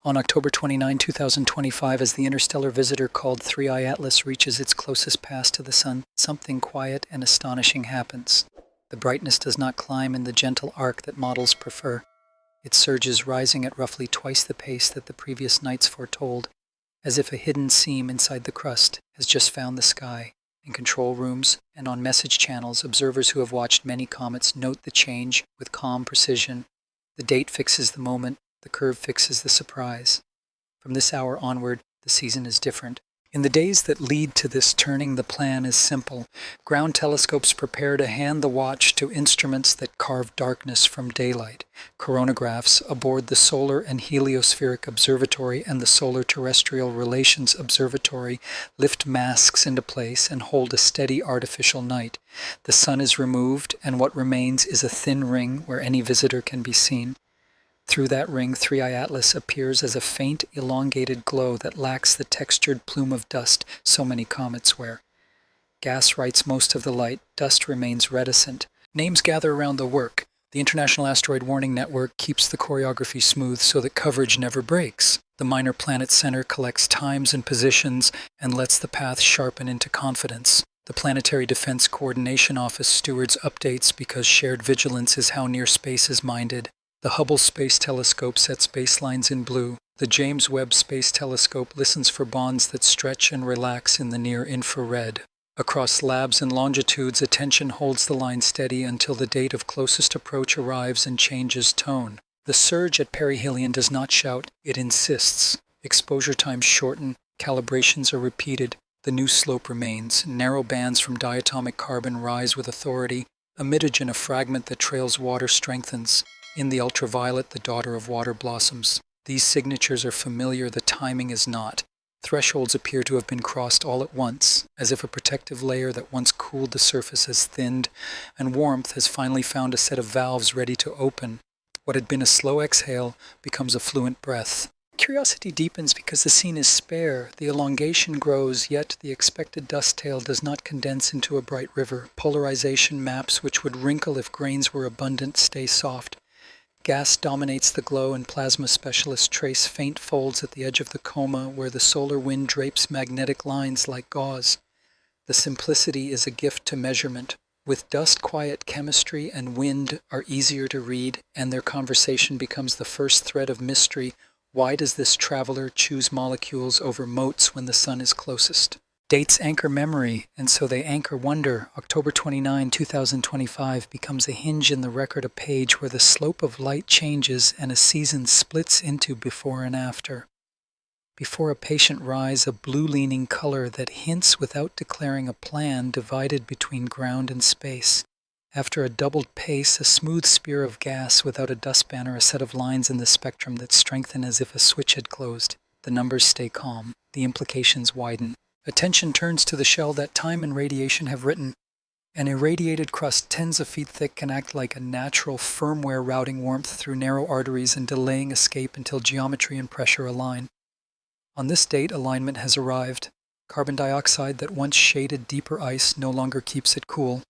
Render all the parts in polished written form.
On October 29, 2025, as the interstellar visitor called 3I Atlas reaches its closest pass to the Sun, something quiet and astonishing happens. The brightness does not climb in the gentle arc that models prefer. It surges, rising at roughly twice the pace that the previous nights foretold, as if a hidden seam inside the crust has just found the sky. In control rooms and on message channels, observers who have watched many comets note the change with calm precision. The date fixes the moment, the curve fixes the surprise. From this hour onward, the season is different. In the days that lead to this turning, the plan is simple. Ground telescopes prepare to hand the watch to instruments that carve darkness from daylight. Coronagraphs aboard the Solar and Heliospheric Observatory and the Solar Terrestrial Relations Observatory lift masks into place and hold a steady artificial night. The sun is removed, and what remains is a thin ring where any visitor can be seen. Through that ring, 3I Atlas appears as a faint, elongated glow that lacks the textured plume of dust so many comets wear. Gas writes most of the light, dust remains reticent. Names gather around the work. The International Asteroid Warning Network keeps the choreography smooth so that coverage never breaks. The Minor Planet Center collects times and positions and lets the path sharpen into confidence. The Planetary Defense Coordination Office stewards updates because shared vigilance is how near space is minded. The Hubble Space Telescope sets baselines in blue. The James Webb Space Telescope listens for bonds that stretch and relax in the near infrared. Across labs and longitudes, attention holds the line steady until the date of closest approach arrives and changes tone. The surge at perihelion does not shout, it insists. Exposure times shorten, calibrations are repeated. The new slope remains. Narrow bands from diatomic carbon rise with authority. Emitogen, a fragment that trails water, strengthens. In the ultraviolet, the daughter of water blossoms. These signatures are familiar, the timing is not. Thresholds appear to have been crossed all at once, as if a protective layer that once cooled the surface has thinned, and warmth has finally found a set of valves ready to open. What had been a slow exhale becomes a fluent breath. Curiosity deepens because the scene is spare. The elongation grows, yet the expected dust tail does not condense into a bright river. Polarization maps, which would wrinkle if grains were abundant, stay soft. Gas dominates the glow, and plasma specialists trace faint folds at the edge of the coma where the solar wind drapes magnetic lines like gauze. The simplicity is a gift to measurement. With dust, quiet chemistry and wind are easier to read, and their conversation becomes the first thread of mystery. Why does this traveler choose molecules over motes when the sun is closest? Dates anchor memory, and so they anchor wonder. October 29, 2025 becomes a hinge in the record, a page where the slope of light changes and a season splits into before and after. Before a patient rise, a blue-leaning color that hints without declaring a plan, divided between ground and space. After a doubled pace, a smooth spear of gas without a dustpan or a set of lines in the spectrum that strengthen as if a switch had closed. The numbers stay calm. The implications widen. Attention turns to the shell that time and radiation have written. An irradiated crust tens of feet thick can act like a natural firmware, routing warmth through narrow arteries and delaying escape until geometry and pressure align. On this date, alignment has arrived. Carbon dioxide that once shaded deeper ice no longer keeps it cool.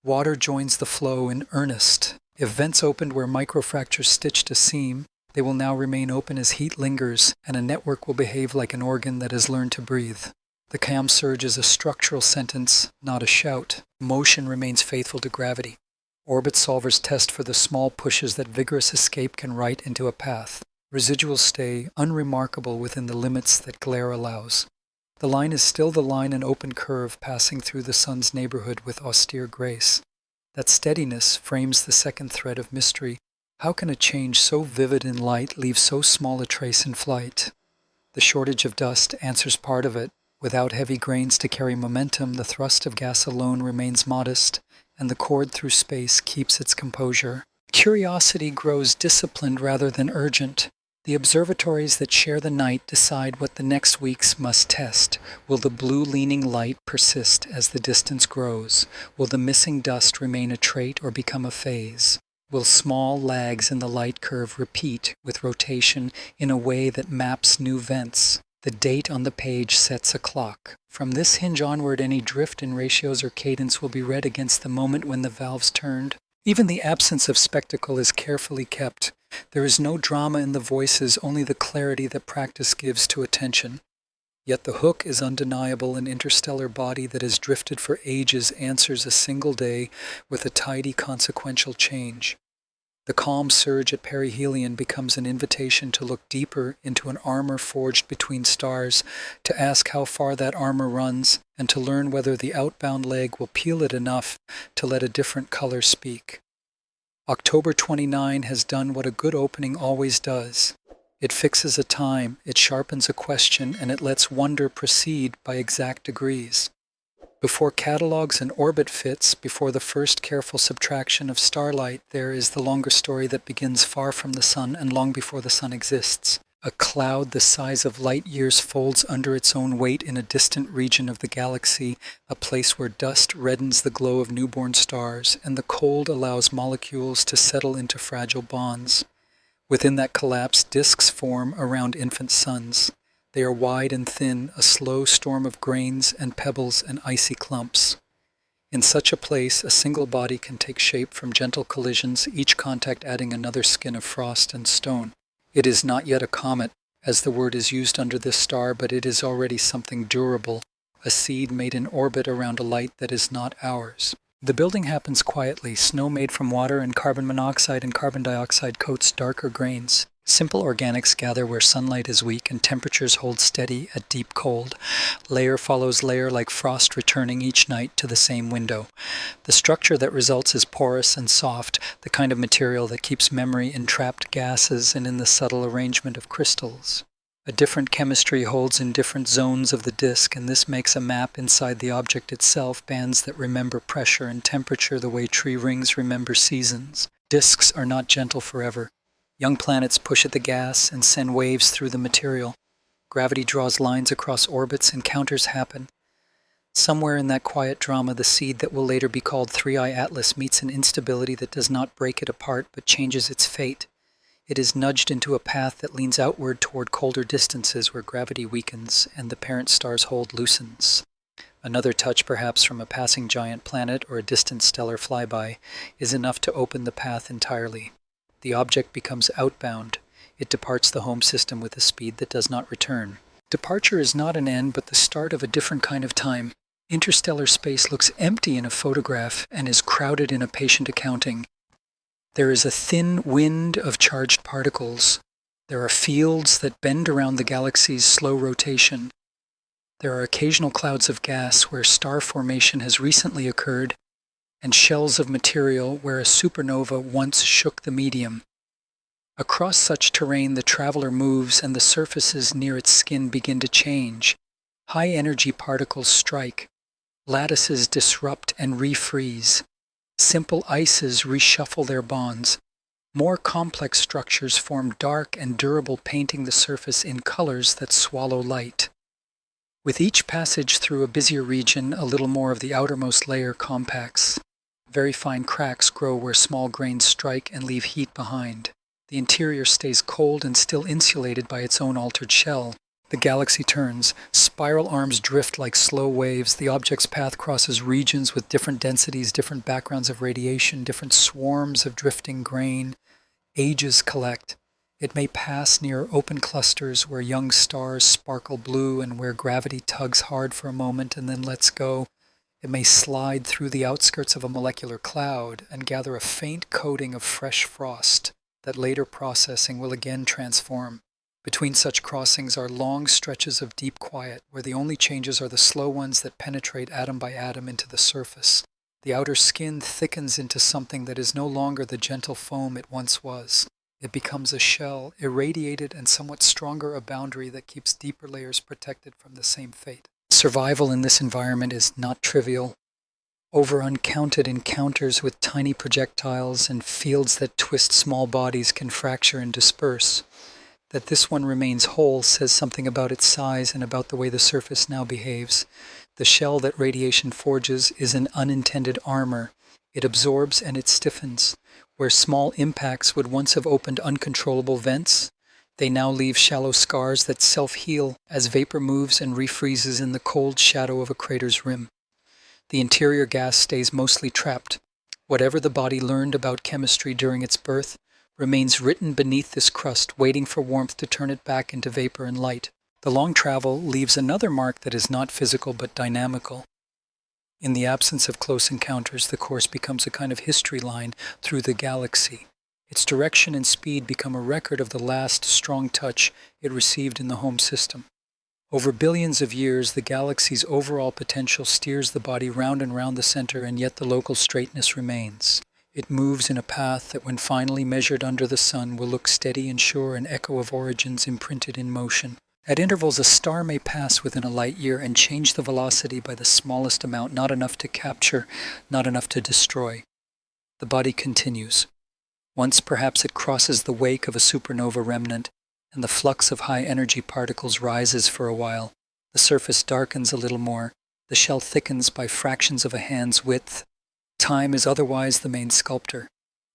Water joins the flow in earnest. If vents opened where microfractures stitched a seam, they will now remain open as heat lingers, and a network will behave like an organ that has learned to breathe. The cam surge is a structural sentence, not a shout. Motion remains faithful to gravity. Orbit solvers test for the small pushes that vigorous escape can write into a path. Residuals stay unremarkable within the limits that glare allows. The line is still the line, an open curve passing through the sun's neighborhood with austere grace. That steadiness frames the second thread of mystery. How can a change so vivid in light leave so small a trace in flight? The shortage of dust answers part of it. Without heavy grains to carry momentum, the thrust of gas alone remains modest, and the chord through space keeps its composure. Curiosity grows disciplined rather than urgent. The observatories that share the night decide what the next weeks must test. Will the blue-leaning light persist as the distance grows? Will the missing dust remain a trait or become a phase? Will small lags in the light curve repeat with rotation in a way that maps new vents? The date on the page sets a clock. From this hinge onward, any drift in ratios or cadence will be read against the moment when the valves turned. Even the absence of spectacle is carefully kept. There is no drama in the voices, only the clarity that practice gives to attention. Yet the hook is undeniable. An interstellar body that has drifted for ages answers a single day with a tidy consequential change. The calm surge at perihelion becomes an invitation to look deeper into an armor forged between stars, to ask how far that armor runs, and to learn whether the outbound leg will peel it enough to let a different color speak. October 29 has done what a good opening always does. It fixes a time, it sharpens a question, and it lets wonder proceed by exact degrees. Before catalogs and orbit fits, before the first careful subtraction of starlight, there is the longer story that begins far from the sun and long before the sun exists. A cloud the size of light years folds under its own weight in a distant region of the galaxy, a place where dust reddens the glow of newborn stars, and the cold allows molecules to settle into fragile bonds. Within that collapse, disks form around infant suns. They are wide and thin, a slow storm of grains and pebbles and icy clumps. In such a place, a single body can take shape from gentle collisions, each contact adding another skin of frost and stone. It is not yet a comet, as the word is used under this star, but it is already something durable, a seed made in orbit around a light that is not ours. The building happens quietly. Snow made from water and carbon monoxide and carbon dioxide coats darker grains. Simple organics gather where sunlight is weak and temperatures hold steady at deep cold. Layer follows layer like frost returning each night to the same window. The structure that results is porous and soft, the kind of material that keeps memory in trapped gases and in the subtle arrangement of crystals. A different chemistry holds in different zones of the disk, and this makes a map inside the object itself, bands that remember pressure and temperature the way tree rings remember seasons. Disks are not gentle forever. Young planets push at the gas and send waves through the material. Gravity draws lines across orbits, encounters happen. Somewhere in that quiet drama, the seed that will later be called 3i Atlas meets an instability that does not break it apart but changes its fate. It is nudged into a path that leans outward toward colder distances where gravity weakens and the parent star's hold loosens. Another touch, perhaps from a passing giant planet or a distant stellar flyby, is enough to open the path entirely. The object becomes outbound. It departs the home system with a speed that does not return. Departure is not an end, but the start of a different kind of time. Interstellar space looks empty in a photograph and is crowded in a patient accounting. There is a thin wind of charged particles. There are fields that bend around the galaxy's slow rotation. There are occasional clouds of gas where star formation has recently occurred, and shells of material where a supernova once shook the medium. Across such terrain, the traveler moves and the surfaces near its skin begin to change. High-energy particles strike. Lattices disrupt and refreeze. Simple ices reshuffle their bonds. More complex structures form dark and durable, painting the surface in colors that swallow light. With each passage through a busier region, a little more of the outermost layer compacts. Very fine cracks grow where small grains strike and leave heat behind. The interior stays cold and still insulated by its own altered shell. The galaxy turns. Spiral arms drift like slow waves. The object's path crosses regions with different densities, different backgrounds of radiation, different swarms of drifting grain. Ages collect. It may pass near open clusters where young stars sparkle blue and where gravity tugs hard for a moment and then lets go. It may slide through the outskirts of a molecular cloud and gather a faint coating of fresh frost that later processing will again transform. Between such crossings are long stretches of deep quiet, where the only changes are the slow ones that penetrate atom by atom into the surface. The outer skin thickens into something that is no longer the gentle foam it once was. It becomes a shell, irradiated and somewhat stronger, a boundary that keeps deeper layers protected from the same fate. Survival in this environment is not trivial. Over uncounted encounters with tiny projectiles and fields that twist small bodies can fracture and disperse. That this one remains whole says something about its size and about the way the surface now behaves. The shell that radiation forges is an unintended armor. It absorbs and it stiffens. Where small impacts would once have opened uncontrollable vents, they now leave shallow scars that self-heal as vapor moves and refreezes in the cold shadow of a crater's rim. The interior gas stays mostly trapped. Whatever the body learned about chemistry during its birth remains written beneath this crust, waiting for warmth to turn it back into vapor and light. The long travel leaves another mark that is not physical but dynamical. In the absence of close encounters, the course becomes a kind of history line through the galaxy. Its direction and speed become a record of the last strong touch it received in the home system. Over billions of years, the galaxy's overall potential steers the body round and round the center, and yet the local straightness remains. It moves in a path that, when finally measured under the sun, will look steady and sure, an echo of origins imprinted in motion. At intervals, a star may pass within a light year and change the velocity by the smallest amount, not enough to capture, not enough to destroy. The body continues. Once perhaps it crosses the wake of a supernova remnant, and the flux of high-energy particles rises for a while. The surface darkens a little more. The shell thickens by fractions of a hand's width. Time is otherwise the main sculptor.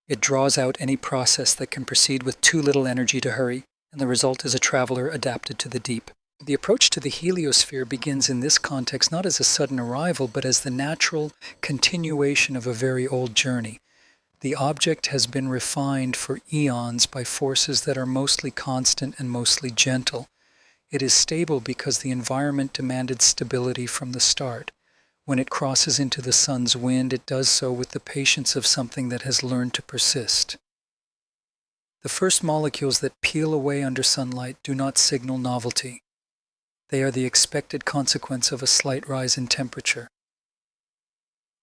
It draws out any process that can proceed with too little energy to hurry, and the result is a traveler adapted to the deep. The approach to the heliosphere begins in this context not as a sudden arrival, but as the natural continuation of a very old journey. The object has been refined for eons by forces that are mostly constant and mostly gentle. It is stable because the environment demanded stability from the start. When it crosses into the sun's wind, it does so with the patience of something that has learned to persist. The first molecules that peel away under sunlight do not signal novelty. They are the expected consequence of a slight rise in temperature.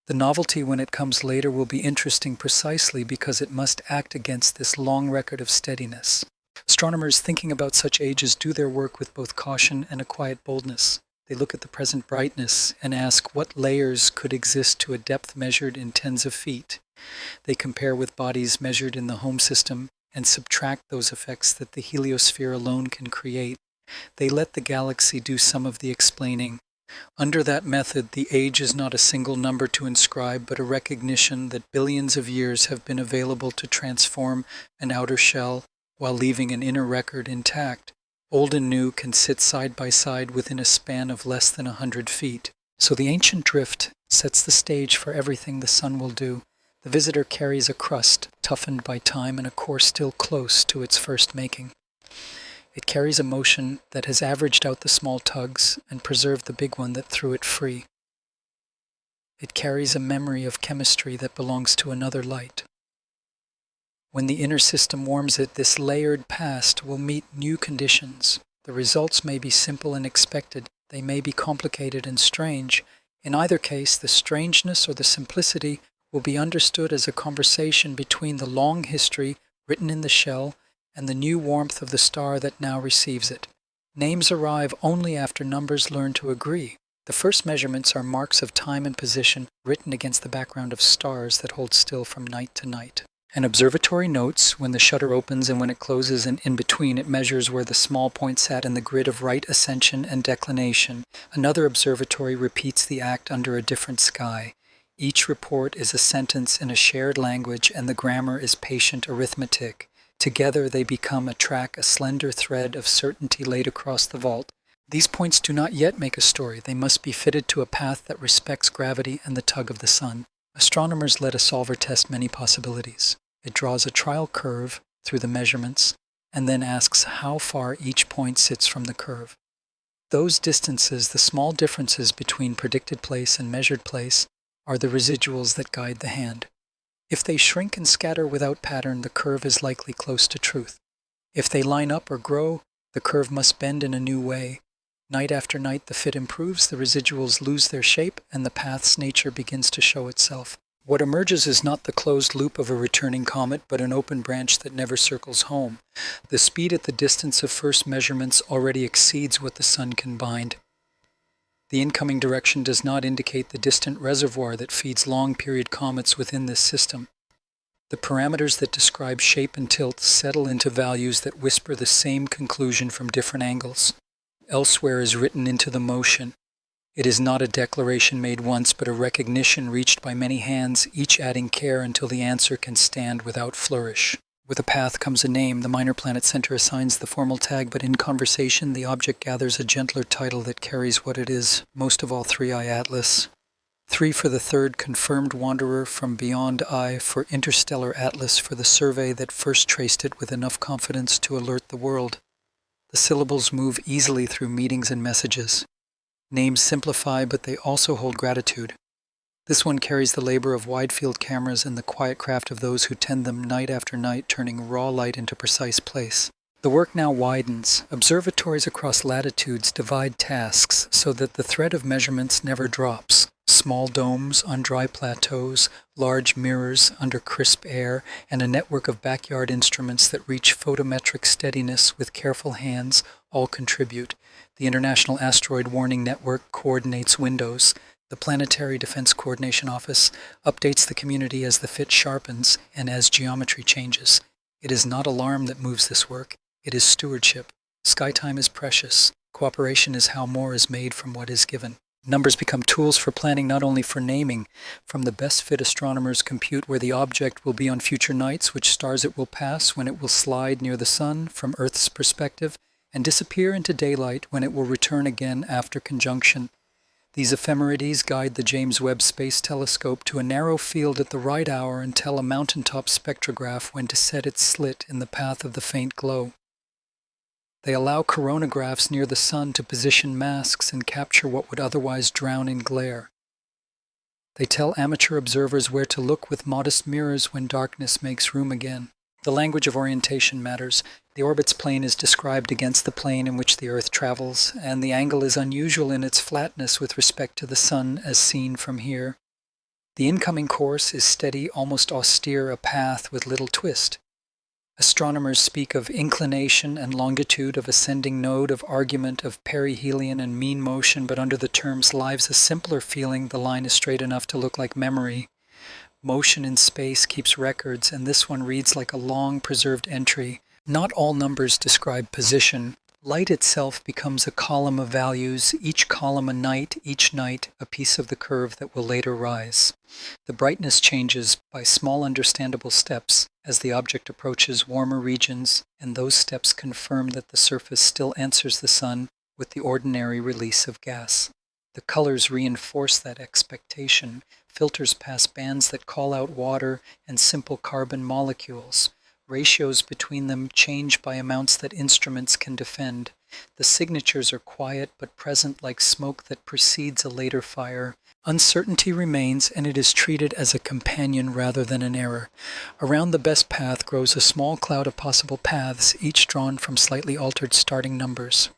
The novelty, when it comes later, will be interesting precisely because it must act against this long record of steadiness. Astronomers thinking about such ages do their work with both caution and a quiet boldness. They look at the present brightness and ask what layers could exist to a depth measured in tens of feet. They compare with bodies measured in the home system and subtract those effects that the heliosphere alone can create. They let the galaxy do some of the explaining. Under that method, the age is not a single number to inscribe, but a recognition that billions of years have been available to transform an outer shell while leaving an inner record intact. Old and new can sit side by side within a span of less than 100 feet. So the ancient drift sets the stage for everything the sun will do. The visitor carries a crust, toughened by time, and a core still close to its first making. It carries a motion that has averaged out the small tugs and preserved the big one that threw it free. It carries a memory of chemistry that belongs to another light. When the inner system warms it, this layered past will meet new conditions. The results may be simple and expected. They may be complicated and strange. In either case, the strangeness or the simplicity will be understood as a conversation between the long history written in the shell and the new warmth of the star that now receives it. Names arrive only after numbers learn to agree. The first measurements are marks of time and position written against the background of stars that hold still from night to night. An observatory notes when the shutter opens and when it closes, and in between it measures where the small point sat in the grid of right ascension and declination. Another observatory repeats the act under a different sky. Each report is a sentence in a shared language, and the grammar is patient arithmetic. Together they become a slender thread of certainty laid across the vault. These points do not yet make a story. They must be fitted to a path that respects gravity and the tug of the sun. Astronomers let a solver test many possibilities. It draws a trial curve through the measurements and then asks how far each point sits from the curve. Those distances, the small differences between predicted place and measured place, are the residuals that guide the hand. If they shrink and scatter without pattern, the curve is likely close to truth. If they line up or grow, the curve must bend in a new way. Night after night, the fit improves, the residuals lose their shape, and the path's nature begins to show itself. What emerges is not the closed loop of a returning comet, but an open branch that never circles home. The speed at the distance of first measurements already exceeds what the sun can bind. The incoming direction does not indicate the distant reservoir that feeds long-period comets within this system. The parameters that describe shape and tilt settle into values that whisper the same conclusion from different angles. Elsewhere is written into the motion. It is not a declaration made once, but a recognition reached by many hands, each adding care until the answer can stand without flourish. With a path comes a name. The minor planet center assigns the formal tag, but in conversation the object gathers a gentler title that carries what it is, most of all 3i Atlas. 3 for the third confirmed wanderer from beyond eye for interstellar atlas for the survey that first traced it with enough confidence to alert the world. The syllables move easily through meetings and messages. Names simplify, but they also hold gratitude. This one carries the labor of wide-field cameras and the quiet craft of those who tend them night after night, turning raw light into precise place. The work now widens. Observatories across latitudes divide tasks so that the thread of measurements never drops. Small domes on dry plateaus, large mirrors under crisp air, and a network of backyard instruments that reach photometric steadiness with careful hands all contribute. The International Asteroid Warning Network coordinates windows. The Planetary Defense Coordination Office updates the community as the fit sharpens and as geometry changes. It is not alarm that moves this work. It is stewardship. Skytime is precious. Cooperation is how more is made from what is given. Numbers become tools for planning, not only for naming. From the best fit astronomers compute where the object will be on future nights, which stars it will pass, when it will slide near the sun from Earth's perspective, and disappear into daylight when it will return again after conjunction. These ephemerides guide the James Webb Space Telescope to a narrow field at the right hour and tell a mountaintop spectrograph when to set its slit in the path of the faint glow. They allow coronagraphs near the sun to position masks and capture what would otherwise drown in glare. They tell amateur observers where to look with modest mirrors when darkness makes room again. The language of orientation matters. The orbit's plane is described against the plane in which the Earth travels, and the angle is unusual in its flatness with respect to the sun as seen from here. The incoming course is steady, almost austere, a path with little twist. Astronomers speak of inclination and longitude, of ascending node, of argument, of perihelion and mean motion, but under the terms lives a simpler feeling the line is straight enough to look like memory. Motion in space keeps records, and this one reads like a long preserved entry. Not all numbers describe position. Light itself becomes a column of values, each column a night, each night a piece of the curve that will later rise. The brightness changes by small understandable steps as the object approaches warmer regions, and those steps confirm that the surface still answers the sun with the ordinary release of gas. The colors reinforce that expectation. Filters pass bands that call out water and simple carbon molecules. Ratios between them change by amounts that instruments can defend. The signatures are quiet but present like smoke that precedes a later fire. Uncertainty remains, and it is treated as a companion rather than an error. Around the best path grows a small cloud of possible paths, each drawn from slightly altered starting numbers.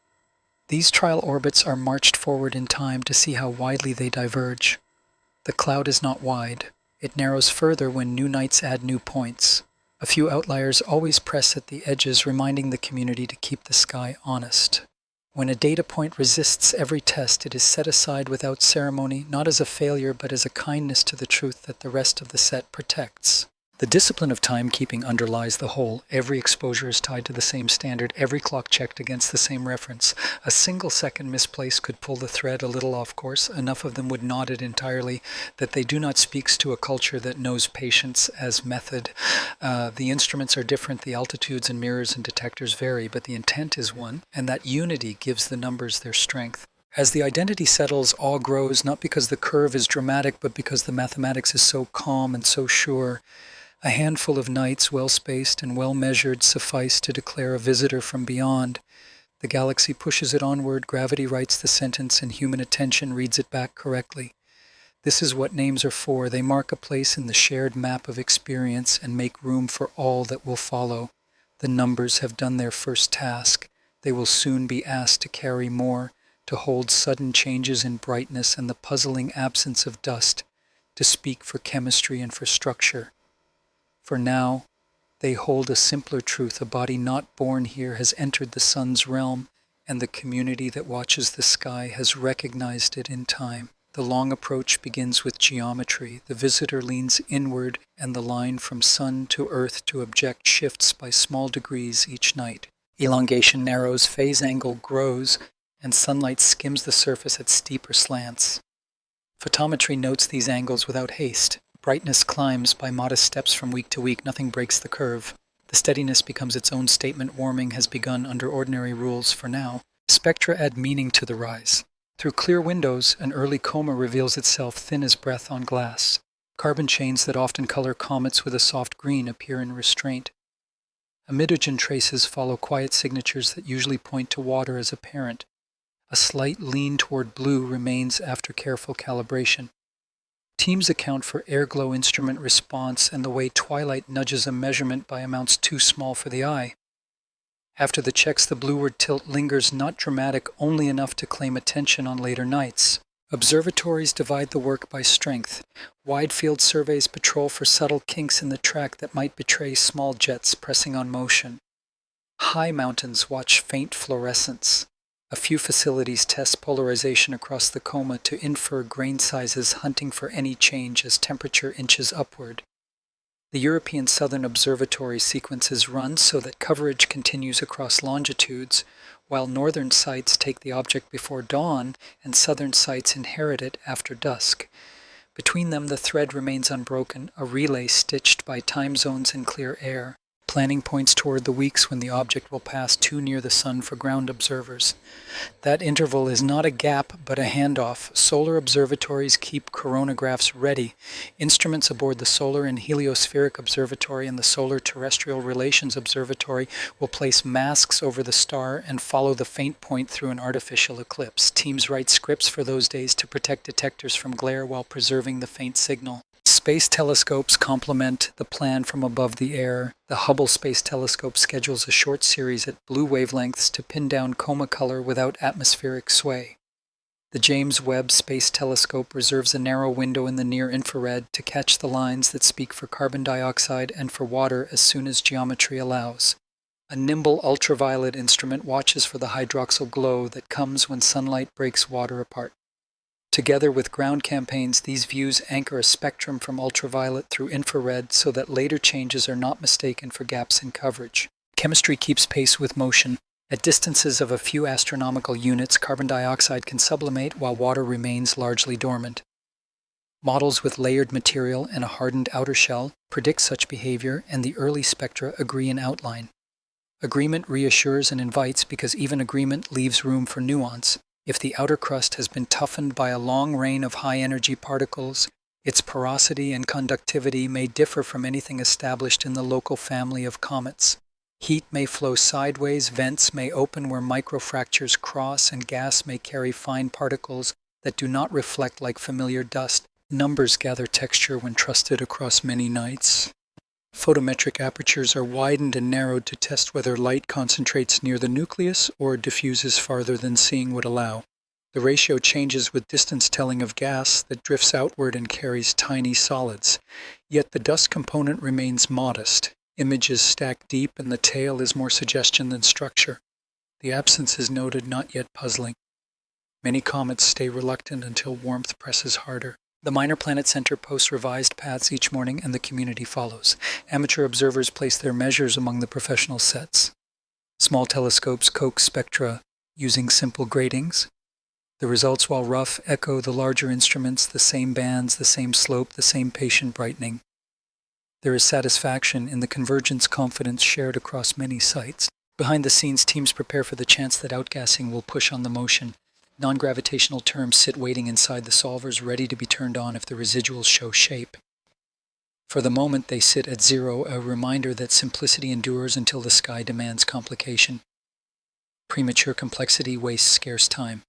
These trial orbits are marched forward in time to see how widely they diverge. The cloud is not wide. It narrows further when new nights add new points. A few outliers always press at the edges, reminding the community to keep the sky honest. When a data point resists every test, it is set aside without ceremony, not as a failure, but as a kindness to the truth that the rest of the set protects. The discipline of timekeeping underlies the whole. Every exposure is tied to the same standard, every clock checked against the same reference. A single second misplaced could pull the thread a little off course. Enough of them would nod it entirely that they do not speaks to a culture that knows patience as method. The instruments are different, the altitudes and mirrors and detectors vary, but the intent is one, and that unity gives the numbers their strength. As the identity settles, awe grows, not because the curve is dramatic, but because the mathematics is so calm and so sure. A handful of nights, well-spaced and well-measured, suffice to declare a visitor from beyond. The galaxy pushes it onward, gravity writes the sentence, and human attention reads it back correctly. This is what names are for. They mark a place in the shared map of experience and make room for all that will follow. The numbers have done their first task. They will soon be asked to carry more, to hold sudden changes in brightness and the puzzling absence of dust, to speak for chemistry and for structure. For now, they hold a simpler truth. A body not born here has entered the sun's realm, and the community that watches the sky has recognized it in time. The long approach begins with geometry. The visitor leans inward, and the line from sun to earth to object shifts by small degrees each night. Elongation narrows, phase angle grows, and sunlight skims the surface at steeper slants. Photometry notes these angles without haste. Brightness climbs by modest steps from week to week. Nothing breaks the curve. The steadiness becomes its own statement. Warming has begun under ordinary rules for now. Spectra add meaning to the rise. Through clear windows, an early coma reveals itself thin as breath on glass. Carbon chains that often color comets with a soft green appear in restraint. Emitogen traces follow quiet signatures that usually point to water as a parent. A slight lean toward blue remains after careful calibration. Teams account for airglow instrument response and the way twilight nudges a measurement by amounts too small for the eye. After the checks, the blueward tilt lingers, not dramatic, only enough to claim attention on later nights. Observatories divide the work by strength. Wide-field surveys patrol for subtle kinks in the track that might betray small jets pressing on motion. High mountains watch faint fluorescence. A few facilities test polarization across the coma to infer grain sizes, hunting for any change as temperature inches upward. The European Southern Observatory sequences run so that coverage continues across longitudes, while northern sites take the object before dawn and southern sites inherit it after dusk. Between them, the thread remains unbroken, a relay stitched by time zones and clear air. Planning points toward the weeks when the object will pass too near the sun for ground observers. That interval is not a gap, but a handoff. Solar observatories keep coronagraphs ready. Instruments aboard the Solar and Heliospheric Observatory and the Solar Terrestrial Relations Observatory will place masks over the star and follow the faint point through an artificial eclipse. Teams write scripts for those days to protect detectors from glare while preserving the faint signal. Space telescopes complement the plan from above the air. The Hubble Space Telescope schedules a short series at blue wavelengths to pin down coma color without atmospheric sway. The James Webb Space Telescope reserves a narrow window in the near-infrared to catch the lines that speak for carbon dioxide and for water as soon as geometry allows. A nimble ultraviolet instrument watches for the hydroxyl glow that comes when sunlight breaks water apart. Together with ground campaigns, these views anchor a spectrum from ultraviolet through infrared so that later changes are not mistaken for gaps in coverage. Chemistry keeps pace with motion. At distances of a few astronomical units, carbon dioxide can sublimate while water remains largely dormant. Models with layered material and a hardened outer shell predict such behavior, and the early spectra agree in outline. Agreement reassures and invites because even agreement leaves room for nuance. If the outer crust has been toughened by a long rain of high-energy particles, its porosity and conductivity may differ from anything established in the local family of comets. Heat may flow sideways, vents may open where microfractures cross, and gas may carry fine particles that do not reflect like familiar dust. Numbers gather texture when trusted across many nights. Photometric apertures are widened and narrowed to test whether light concentrates near the nucleus or diffuses farther than seeing would allow. The ratio changes with distance telling of gas that drifts outward and carries tiny solids. Yet the dust component remains modest. Images stack deep and the tail is more suggestion than structure. The absence is noted, not yet puzzling. Many comets stay reluctant until warmth presses harder. The Minor Planet Center posts revised paths each morning, and the community follows. Amateur observers place their measures among the professional sets. Small telescopes coax spectra using simple gratings. The results, while rough, echo the larger instruments, the same bands, the same slope, the same patient brightening. There is satisfaction in the convergence confidence shared across many sites. Behind the scenes, teams prepare for the chance that outgassing will push on the motion. Non-gravitational terms sit waiting inside the solvers, ready to be turned on if the residuals show shape. For the moment, they sit at zero, a reminder that simplicity endures until the sky demands complication. Premature complexity wastes scarce time.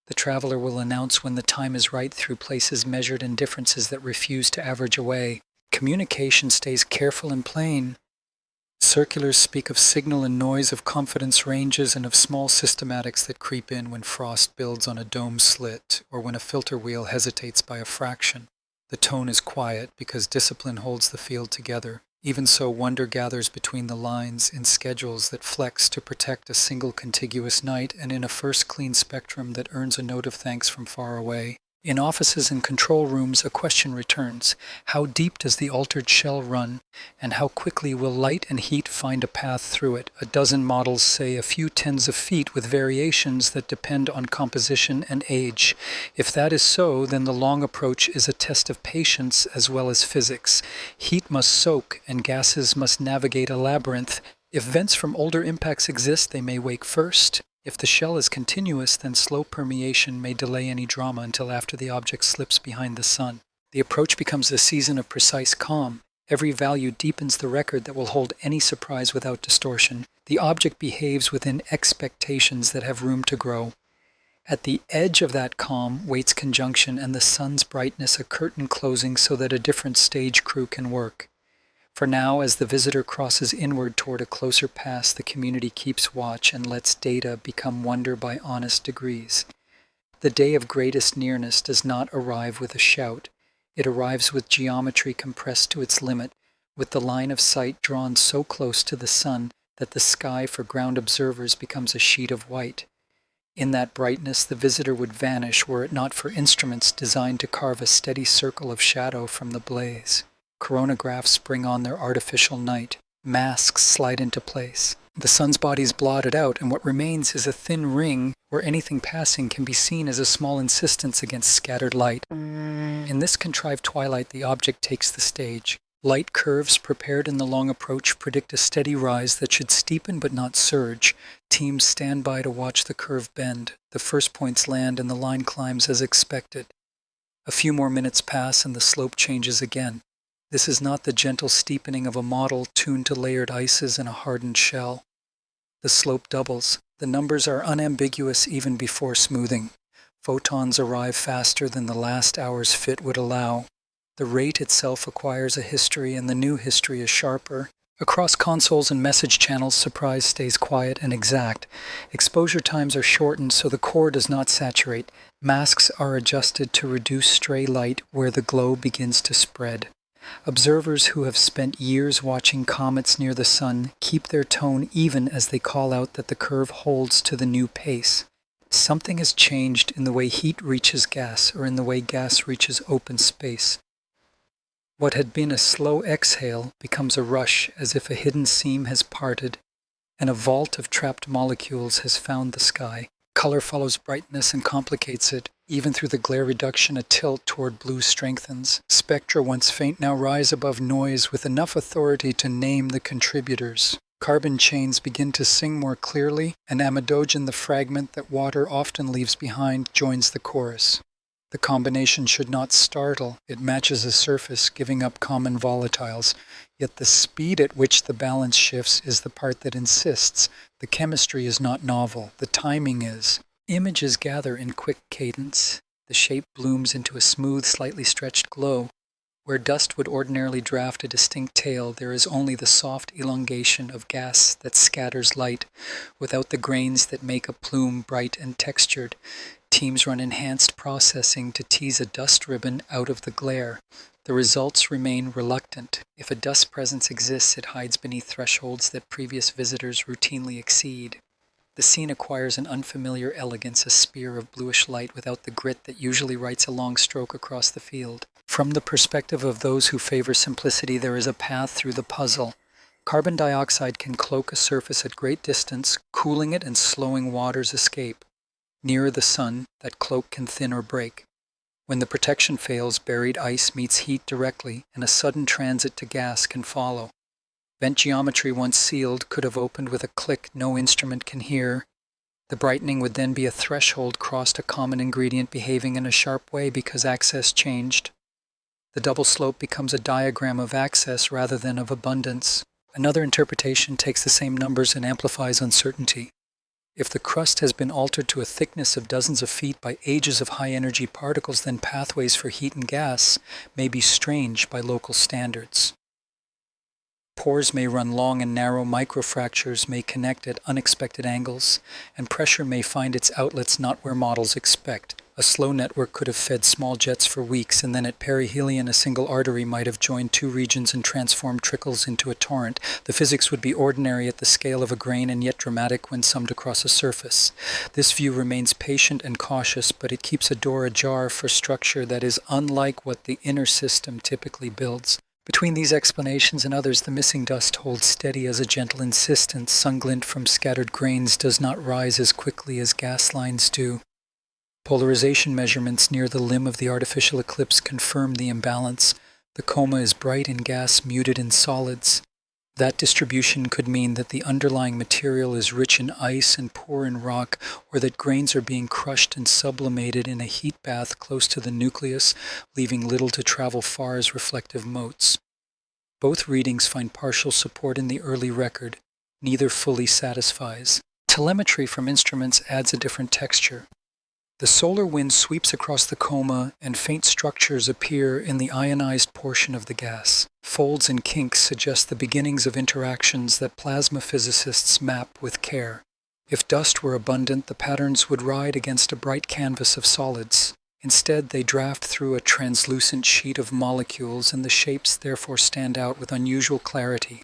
The traveler will announce when the time is right through places measured and differences that refuse to average away. Communication stays careful and plain. Circulars speak of signal and noise, of confidence ranges, and of small systematics that creep in when frost builds on a dome slit, or when a filter wheel hesitates by a fraction. The tone is quiet because discipline holds the field together. Even so, wonder gathers between the lines in schedules that flex to protect a single contiguous night, and in a first clean spectrum that earns a note of thanks from far away. In offices and control rooms, a question returns. How deep does the altered shell run, and how quickly will light and heat find a path through it? A dozen models say a few tens of feet, with variations that depend on composition and age. If that is so, then the long approach is a test of patience as well as physics. Heat must soak, and gases must navigate a labyrinth. If vents from older impacts exist, they may wake first. If the shell is continuous, then slow permeation may delay any drama until after the object slips behind the sun. The approach becomes a season of precise calm. Every value deepens the record that will hold any surprise without distortion. The object behaves within expectations that have room to grow. At the edge of that calm waits conjunction and the sun's brightness, a curtain closing so that a different stage crew can work. For now, as the visitor crosses inward toward a closer pass, the community keeps watch and lets data become wonder by honest degrees. The day of greatest nearness does not arrive with a shout. It arrives with geometry compressed to its limit, with the line of sight drawn so close to the sun that the sky for ground observers becomes a sheet of white. In that brightness, the visitor would vanish were it not for instruments designed to carve a steady circle of shadow from the blaze. Coronagraphs bring on their artificial night. Masks slide into place. The sun's body is blotted out, and what remains is a thin ring where anything passing can be seen as a small insistence against scattered light. In this contrived twilight, the object takes the stage. Light curves prepared in the long approach predict a steady rise that should steepen but not surge. Teams stand by to watch the curve bend. The first points land and the line climbs as expected. A few more minutes pass and the slope changes again. This is not the gentle steepening of a model tuned to layered ices and a hardened shell. The slope doubles. The numbers are unambiguous even before smoothing. Photons arrive faster than the last hour's fit would allow. The rate itself acquires a history, and the new history is sharper. Across consoles and message channels, surprise stays quiet and exact. Exposure times are shortened so the core does not saturate. Masks are adjusted to reduce stray light where the glow begins to spread. Observers who have spent years watching comets near the sun keep their tone even as they call out that the curve holds to the new pace. Something has changed in the way heat reaches gas or in the way gas reaches open space. What had been a slow exhale becomes a rush as if a hidden seam has parted and a vault of trapped molecules has found the sky. Color follows brightness and complicates it. Even through the glare reduction, a tilt toward blue strengthens. Spectra, once faint, now rise above noise with enough authority to name the contributors. Carbon chains begin to sing more clearly, and amidogen, the fragment that water often leaves behind, joins the chorus. The combination should not startle. It matches a surface, giving up common volatiles. Yet the speed at which the balance shifts is the part that insists. The chemistry is not novel. The timing is. Images gather in quick cadence. The shape blooms into a smooth, slightly stretched glow. Where dust would ordinarily draft a distinct tail, there is only the soft elongation of gas that scatters light, without the grains that make a plume bright and textured. Teams run enhanced processing to tease a dust ribbon out of the glare. The results remain reluctant. If a dust presence exists, it hides beneath thresholds that previous visitors routinely exceed. The scene acquires an unfamiliar elegance, a spear of bluish light without the grit that usually writes a long stroke across the field. From the perspective of those who favor simplicity, there is a path through the puzzle. Carbon dioxide can cloak a surface at great distance, cooling it and slowing water's escape. Nearer the sun, that cloak can thin or break. When the protection fails, buried ice meets heat directly, and a sudden transit to gas can follow. Vent geometry once sealed could have opened with a click no instrument can hear. The brightening would then be a threshold crossed, a common ingredient behaving in a sharp way because access changed. The double slope becomes a diagram of access rather than of abundance. Another interpretation takes the same numbers and amplifies uncertainty. If the crust has been altered to a thickness of dozens of feet by ages of high-energy particles, then pathways for heat and gas may be strange by local standards. Pores may run long and narrow, microfractures may connect at unexpected angles, and pressure may find its outlets not where models expect. A slow network could have fed small jets for weeks, and then at perihelion a single artery might have joined two regions and transformed trickles into a torrent. The physics would be ordinary at the scale of a grain and yet dramatic when summed across a surface. This view remains patient and cautious, but it keeps a door ajar for structure that is unlike what the inner system typically builds. Between these explanations and others, the missing dust holds steady as a gentle insistence. Sunglint from scattered grains does not rise as quickly as gas lines do. Polarization measurements near the limb of the artificial eclipse confirm the imbalance. The coma is bright in gas, muted in solids. That distribution could mean that the underlying material is rich in ice and poor in rock, or that grains are being crushed and sublimated in a heat bath close to the nucleus, leaving little to travel far as reflective motes. Both readings find partial support in the early record. Neither fully satisfies. Telemetry from instruments adds a different texture. The solar wind sweeps across the coma, and faint structures appear in the ionized portion of the gas. Folds and kinks suggest the beginnings of interactions that plasma physicists map with care. If dust were abundant, the patterns would ride against a bright canvas of solids. Instead, they draft through a translucent sheet of molecules, and the shapes therefore stand out with unusual clarity.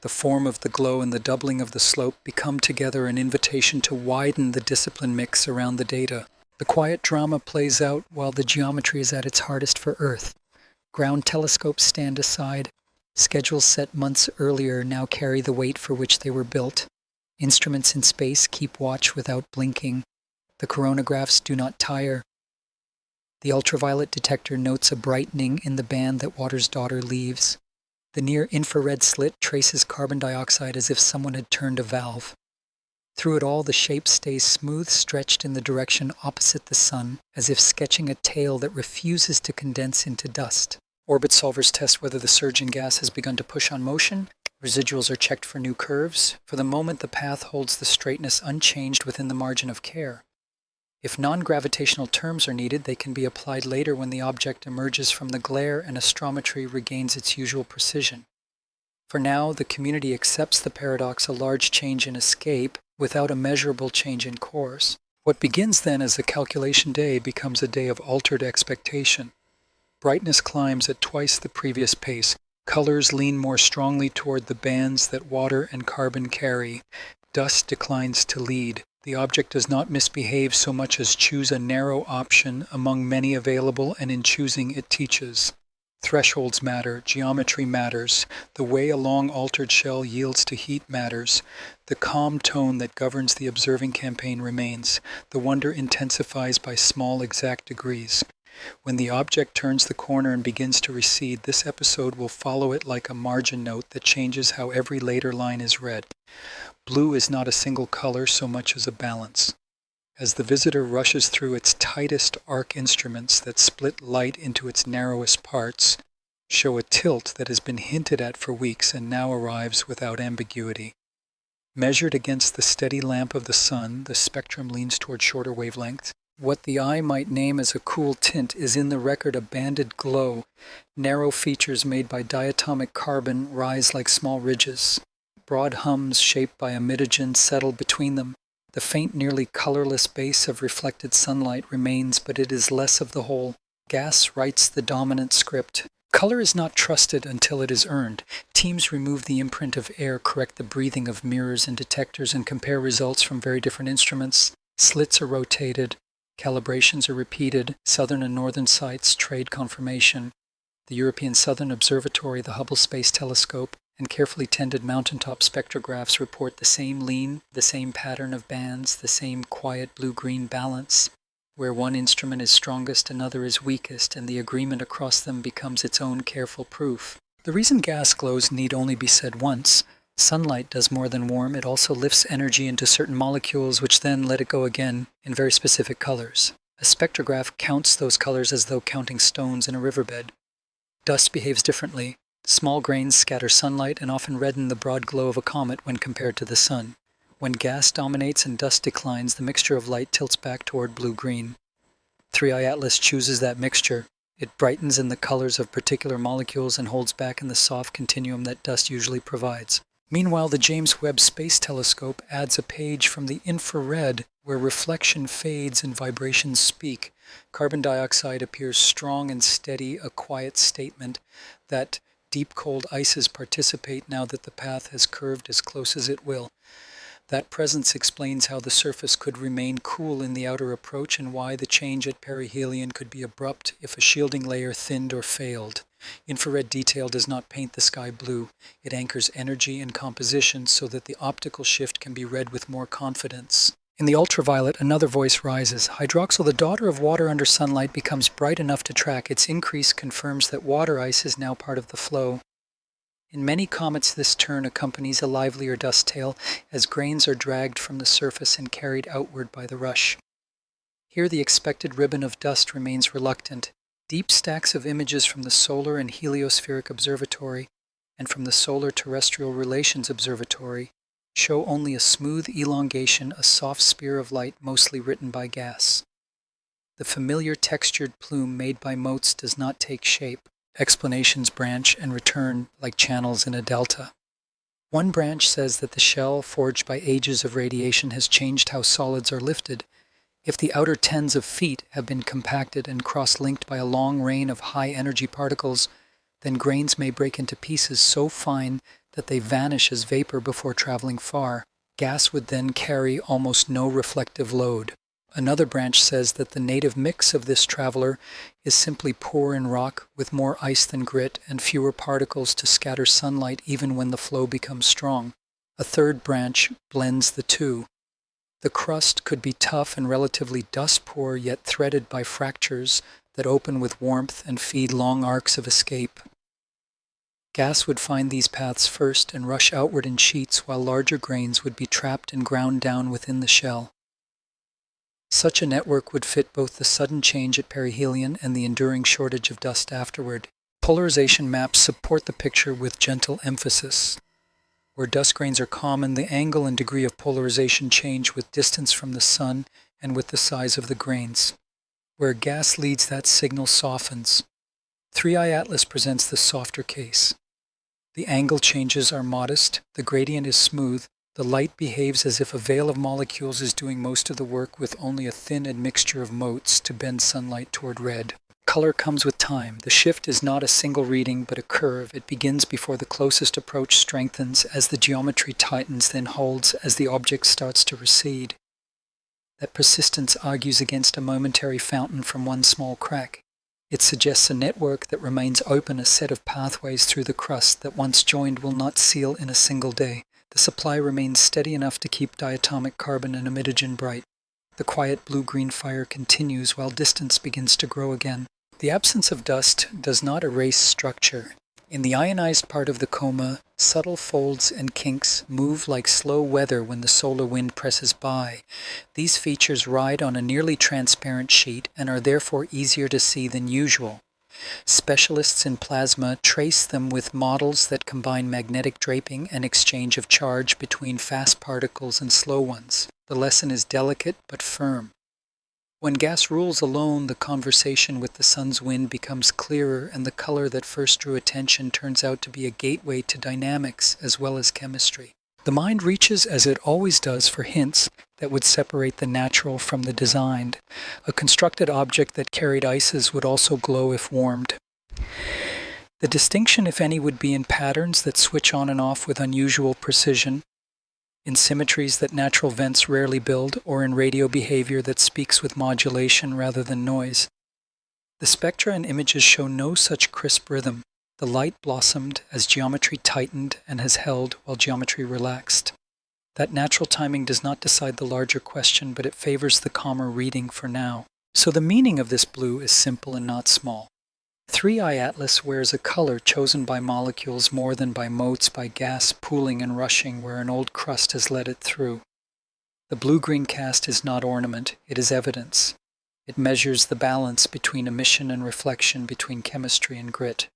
The form of the glow and the doubling of the slope become together an invitation to widen the discipline mix around the data. The quiet drama plays out while the geometry is at its hardest for Earth. Ground telescopes stand aside. Schedules set months earlier now carry the weight for which they were built. Instruments in space keep watch without blinking. The coronagraphs do not tire. The ultraviolet detector notes a brightening in the band that water's daughter leaves. The near-infrared slit traces carbon dioxide as if someone had turned a valve. Through it all, the shape stays smooth, stretched in the direction opposite the sun, as if sketching a tail that refuses to condense into dust. Orbit solvers test whether the surge in gas has begun to push on motion. Residuals are checked for new curves. For the moment, the path holds the straightness unchanged within the margin of care. If non-gravitational terms are needed, they can be applied later when the object emerges from the glare and astrometry regains its usual precision. For now, the community accepts the paradox a large change in escape without a measurable change in course. What begins then as a calculation day becomes a day of altered expectation. Brightness climbs at twice the previous pace. Colors lean more strongly toward the bands that water and carbon carry. Dust declines to lead. The object does not misbehave so much as choose a narrow option among many available, and in choosing it teaches. Thresholds matter, geometry matters, the way a long altered shell yields to heat matters. The calm tone that governs the observing campaign remains. The wonder intensifies by small exact degrees. When the object turns the corner and begins to recede, this episode will follow it like a margin note that changes how every later line is read. Blue is not a single color so much as a balance. As the visitor rushes through its tightest arc instruments that split light into its narrowest parts, show a tilt that has been hinted at for weeks and now arrives without ambiguity. Measured against the steady lamp of the sun, the spectrum leans toward shorter wavelengths. What the eye might name as a cool tint is in the record a banded glow. Narrow features made by diatomic carbon rise like small ridges. Broad hums shaped by emitogen settle between them. The faint, nearly colorless base of reflected sunlight remains, but it is less of the whole. Gas writes the dominant script. Color is not trusted until it is earned. Teams remove the imprint of air, correct the breathing of mirrors and detectors, and compare results from very different instruments. Slits are rotated. Calibrations are repeated. Southern and northern sites trade confirmation. The European Southern Observatory, the Hubble Space Telescope, and carefully tended mountaintop spectrographs report the same lean, the same pattern of bands, the same quiet blue-green balance. Where one instrument is strongest, another is weakest, and the agreement across them becomes its own careful proof. The reason gas glows need only be said once. Sunlight does more than warm, it also lifts energy into certain molecules which then let it go again in very specific colors. A spectrograph counts those colors as though counting stones in a riverbed. Dust behaves differently. Small grains scatter sunlight and often redden the broad glow of a comet when compared to the sun. When gas dominates and dust declines, the mixture of light tilts back toward blue-green. 3i Atlas chooses that mixture. It brightens in the colors of particular molecules and holds back in the soft continuum that dust usually provides. Meanwhile, the James Webb Space Telescope adds a page from the infrared where reflection fades and vibrations speak. Carbon dioxide appears strong and steady, a quiet statement that deep cold ices participate now that the path has curved as close as it will. That presence explains how the surface could remain cool in the outer approach and why the change at perihelion could be abrupt if a shielding layer thinned or failed. Infrared detail does not paint the sky blue. It anchors energy and composition so that the optical shift can be read with more confidence. In the ultraviolet, another voice rises. Hydroxyl, the daughter of water under sunlight, becomes bright enough to track. Its increase confirms that water ice is now part of the flow. In many comets, this turn accompanies a livelier dust tail as grains are dragged from the surface and carried outward by the rush. Here the expected ribbon of dust remains reluctant. Deep stacks of images from the Solar and Heliospheric Observatory and from the Solar Terrestrial Relations Observatory show only a smooth elongation, a soft spear of light mostly written by gas. The familiar textured plume made by motes does not take shape. Explanations branch and return like channels in a delta. One branch says that the shell, forged by ages of radiation, has changed how solids are lifted. If the outer tens of feet have been compacted and cross-linked by a long rain of high-energy particles, then grains may break into pieces so fine that they vanish as vapor before traveling far. Gas would then carry almost no reflective load. Another branch says that the native mix of this traveler is simply poor in rock with more ice than grit and fewer particles to scatter sunlight even when the flow becomes strong. A third branch blends the two. The crust could be tough and relatively dust-poor, yet threaded by fractures that open with warmth and feed long arcs of escape. Gas would find these paths first and rush outward in sheets, while larger grains would be trapped and ground down within the shell. Such a network would fit both the sudden change at perihelion and the enduring shortage of dust afterward. Polarization maps support the picture with gentle emphasis. Where dust grains are common, the angle and degree of polarization change with distance from the sun and with the size of the grains. Where gas leads, that signal softens. 3i Atlas presents the softer case. The angle changes are modest, the gradient is smooth, the light behaves as if a veil of molecules is doing most of the work with only a thin admixture of motes to bend sunlight toward red. Color comes with time. The shift is not a single reading, but a curve. It begins before the closest approach strengthens, as the geometry tightens, then holds as the object starts to recede. That persistence argues against a momentary fountain from one small crack. It suggests a network that remains open, a set of pathways through the crust that once joined will not seal in a single day. The supply remains steady enough to keep diatomic carbon and emitogen bright. The quiet blue-green fire continues while distance begins to grow again. The absence of dust does not erase structure. In the ionized part of the coma, subtle folds and kinks move like slow weather when the solar wind presses by. These features ride on a nearly transparent sheet and are therefore easier to see than usual. Specialists in plasma trace them with models that combine magnetic draping and exchange of charge between fast particles and slow ones. The lesson is delicate but firm. When gas rules alone, the conversation with the sun's wind becomes clearer, and the color that first drew attention turns out to be a gateway to dynamics as well as chemistry. The mind reaches, as it always does, for hints that would separate the natural from the designed. A constructed object that carried ices would also glow if warmed. The distinction, if any, would be in patterns that switch on and off with unusual precision, in symmetries that natural vents rarely build, or in radio behavior that speaks with modulation rather than noise. The spectra and images show no such crisp rhythm. The light blossomed as geometry tightened and has held while geometry relaxed. That natural timing does not decide the larger question, but it favors the calmer reading for now. So the meaning of this blue is simple and not small. 3i Atlas wears a color chosen by molecules more than by motes, by gas pooling and rushing where an old crust has let it through. The blue-green cast is not ornament, it is evidence. It measures the balance between emission and reflection, between chemistry and grit.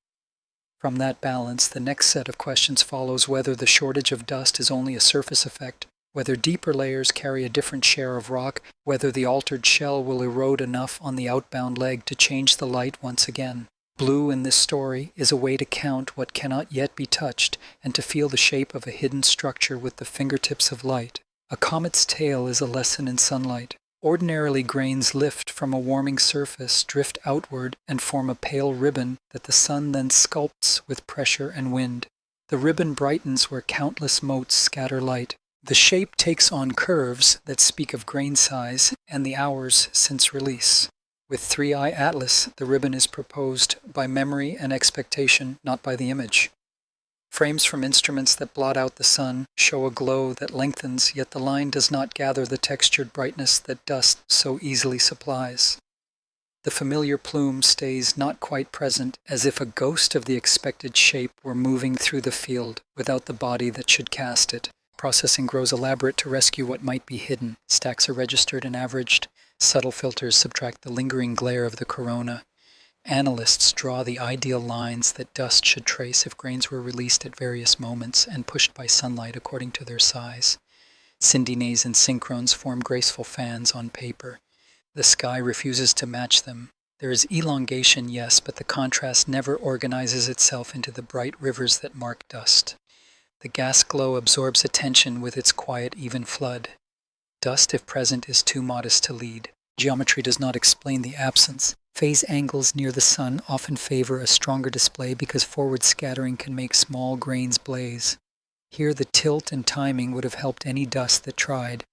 From that balance, the next set of questions follows: whether the shortage of dust is only a surface effect, whether deeper layers carry a different share of rock, whether the altered shell will erode enough on the outbound leg to change the light once again. Blue in this story is a way to count what cannot yet be touched and to feel the shape of a hidden structure with the fingertips of light. A comet's tail is a lesson in sunlight. Ordinarily, grains lift from a warming surface, drift outward, and form a pale ribbon that the sun then sculpts with pressure and wind. The ribbon brightens where countless motes scatter light. The shape takes on curves that speak of grain size and the hours since release. With 3i Atlas, the ribbon is proposed by memory and expectation, not by the image. Frames from instruments that blot out the sun show a glow that lengthens, yet the line does not gather the textured brightness that dust so easily supplies. The familiar plume stays not quite present, as if a ghost of the expected shape were moving through the field without the body that should cast it. Processing grows elaborate to rescue what might be hidden. Stacks are registered and averaged. Subtle filters subtract the lingering glare of the corona. Analysts draw the ideal lines that dust should trace if grains were released at various moments and pushed by sunlight according to their size. Syndenays and synchrones form graceful fans on paper. The sky refuses to match them. There is elongation, yes, but the contrast never organizes itself into the bright rivers that mark dust. The gas glow absorbs attention with its quiet, even flood. Dust, if present, is too modest to lead. Geometry does not explain the absence. Phase angles near the sun often favor a stronger display because forward scattering can make small grains blaze. Here the tilt and timing would have helped any dust that tried.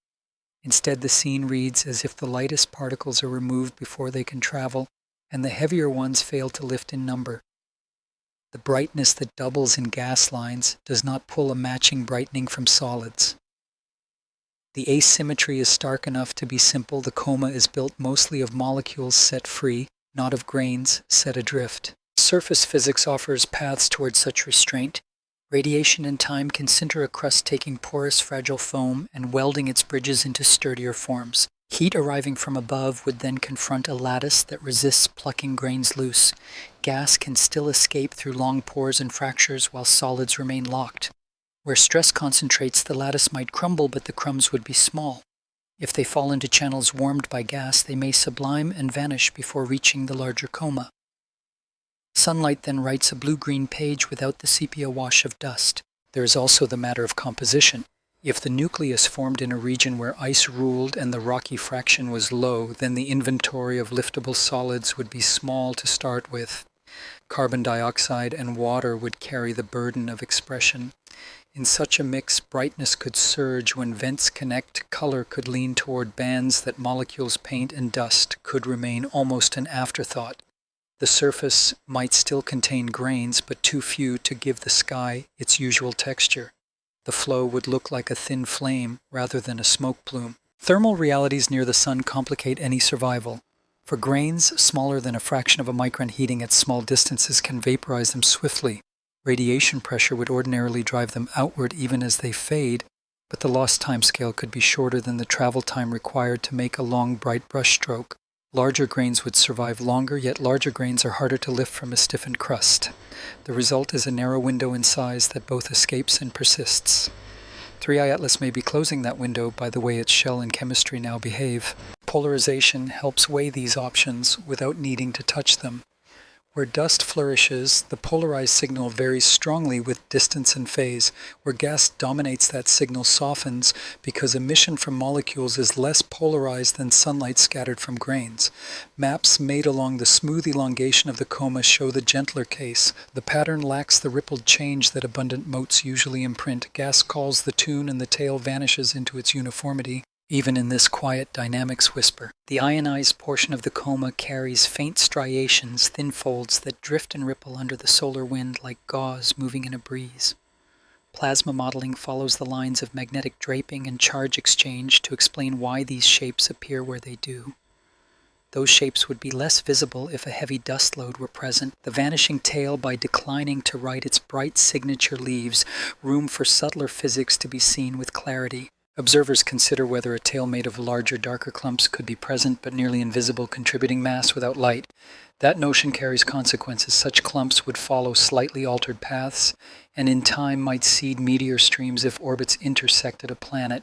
Instead, the scene reads as if the lightest particles are removed before they can travel, and the heavier ones fail to lift in number. The brightness that doubles in gas lines does not pull a matching brightening from solids. The asymmetry is stark enough to be simple. The coma is built mostly of molecules set free, not of grains set adrift. Surface physics offers paths towards such restraint. Radiation and time can sinter a crust, taking porous, fragile foam and welding its bridges into sturdier forms. Heat arriving from above would then confront a lattice that resists plucking grains loose. Gas can still escape through long pores and fractures while solids remain locked. Where stress concentrates, the lattice might crumble, but the crumbs would be small. If they fall into channels warmed by gas, they may sublime and vanish before reaching the larger coma. Sunlight then writes a blue-green page without the sepia wash of dust. There is also the matter of composition. If the nucleus formed in a region where ice ruled and the rocky fraction was low, then the inventory of liftable solids would be small to start with. Carbon dioxide and water would carry the burden of expression. In such a mix, brightness could surge when vents connect, color could lean toward bands that molecules paint, and dust could remain almost an afterthought. The surface might still contain grains, but too few to give the sky its usual texture. The flow would look like a thin flame rather than a smoke plume. Thermal realities near the sun complicate any survival. For grains smaller than a fraction of a micron, heating at small distances can vaporize them swiftly. Radiation pressure would ordinarily drive them outward even as they fade, but the lost time scale could be shorter than the travel time required to make a long, bright brushstroke. Larger grains would survive longer, yet larger grains are harder to lift from a stiffened crust. The result is a narrow window in size that both escapes and persists. 3I Atlas may be closing that window by the way its shell and chemistry now behave. Polarization helps weigh these options without needing to touch them. Where dust flourishes, the polarized signal varies strongly with distance and phase. Where gas dominates, that signal softens because emission from molecules is less polarized than sunlight scattered from grains. Maps made along the smooth elongation of the coma show the gentler case. The pattern lacks the rippled change that abundant motes usually imprint. Gas calls the tune and the tail vanishes into its uniformity. Even in this quiet dynamics whisper, the ionized portion of the coma carries faint striations, thin folds that drift and ripple under the solar wind like gauze moving in a breeze. Plasma modeling follows the lines of magnetic draping and charge exchange to explain why these shapes appear where they do. Those shapes would be less visible if a heavy dust load were present. The vanishing tail, by declining to right its bright signature, leaves room for subtler physics to be seen with clarity. Observers consider whether a tail made of larger, darker clumps could be present but nearly invisible, contributing mass without light. That notion carries consequences. Such clumps would follow slightly altered paths, and in time might seed meteor streams if orbits intersected a planet.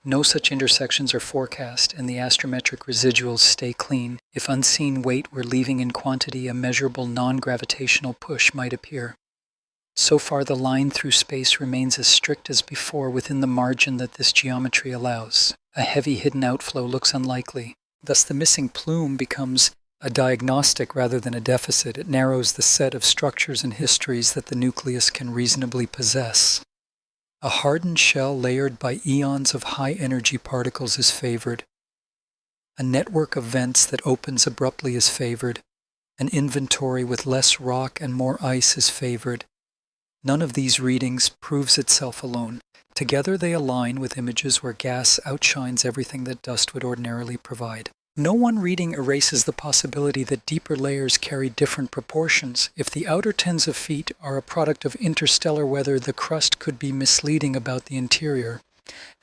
No such intersections are forecast, and the astrometric residuals stay clean. If unseen weight were leaving in quantity, a measurable non-gravitational push might appear. So far, the line through space remains as strict as before within the margin that this geometry allows. A heavy hidden outflow looks unlikely. Thus, the missing plume becomes a diagnostic rather than a deficit. It narrows the set of structures and histories that the nucleus can reasonably possess. A hardened shell layered by eons of high-energy particles is favored. A network of vents that opens abruptly is favored. An inventory with less rock and more ice is favored. None of these readings proves itself alone. Together they align with images where gas outshines everything that dust would ordinarily provide. No one reading erases the possibility that deeper layers carry different proportions. If the outer tens of feet are a product of interstellar weather, the crust could be misleading about the interior.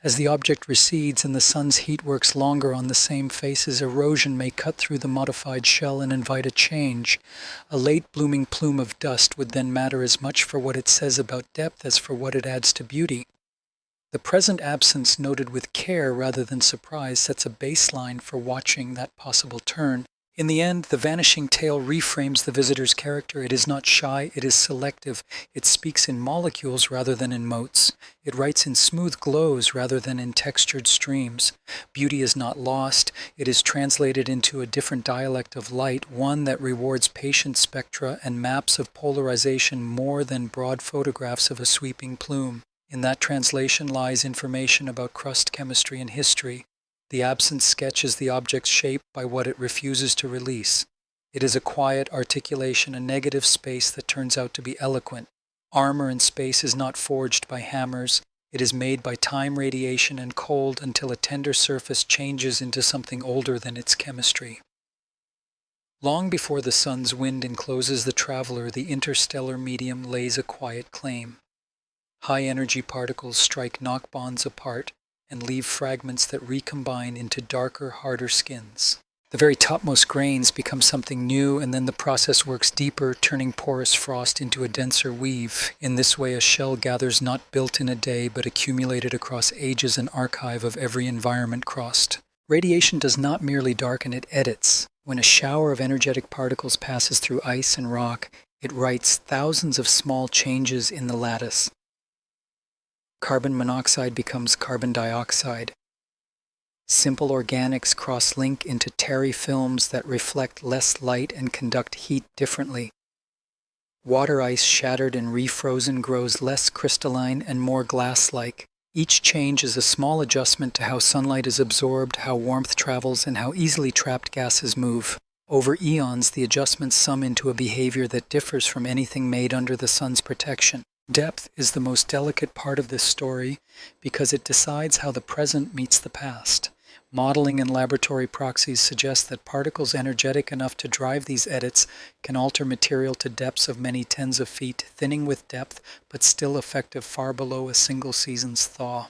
As the object recedes and the sun's heat works longer on the same faces, erosion may cut through the modified shell and invite a change. A late blooming plume of dust would then matter as much for what it says about depth as for what it adds to beauty. The present absence, noted with care rather than surprise, sets a baseline for watching that possible turn. In the end, the vanishing tail reframes the visitor's character. It is not shy, it is selective. It speaks in molecules rather than in motes. It writes in smooth glows rather than in textured streams. Beauty is not lost. It is translated into a different dialect of light, one that rewards patient spectra and maps of polarization more than broad photographs of a sweeping plume. In that translation lies information about crust chemistry and history. The absence sketches the object's shape by what it refuses to release. It is a quiet articulation, a negative space that turns out to be eloquent. Armor in space is not forged by hammers. It is made by time, radiation, and cold until a tender surface changes into something older than its chemistry. Long before the sun's wind encloses the traveler, the interstellar medium lays a quiet claim. High-energy particles strike knock bonds apart and leave fragments that recombine into darker, harder skins. The very topmost grains become something new, and then the process works deeper, turning porous frost into a denser weave. In this way, a shell gathers not built in a day, but accumulated across ages, an archive of every environment crossed. Radiation does not merely darken, it edits. When a shower of energetic particles passes through ice and rock, it writes thousands of small changes in the lattice. Carbon monoxide becomes carbon dioxide. Simple organics cross-link into terry films that reflect less light and conduct heat differently. Water ice shattered and refrozen grows less crystalline and more glass-like. Each change is a small adjustment to how sunlight is absorbed, how warmth travels, and how easily trapped gases move. Over eons, the adjustments sum into a behavior that differs from anything made under the sun's protection. Depth is the most delicate part of this story because it decides how the present meets the past. Modeling and laboratory proxies suggest that particles energetic enough to drive these edits can alter material to depths of many tens of feet, thinning with depth, but still effective far below a single season's thaw.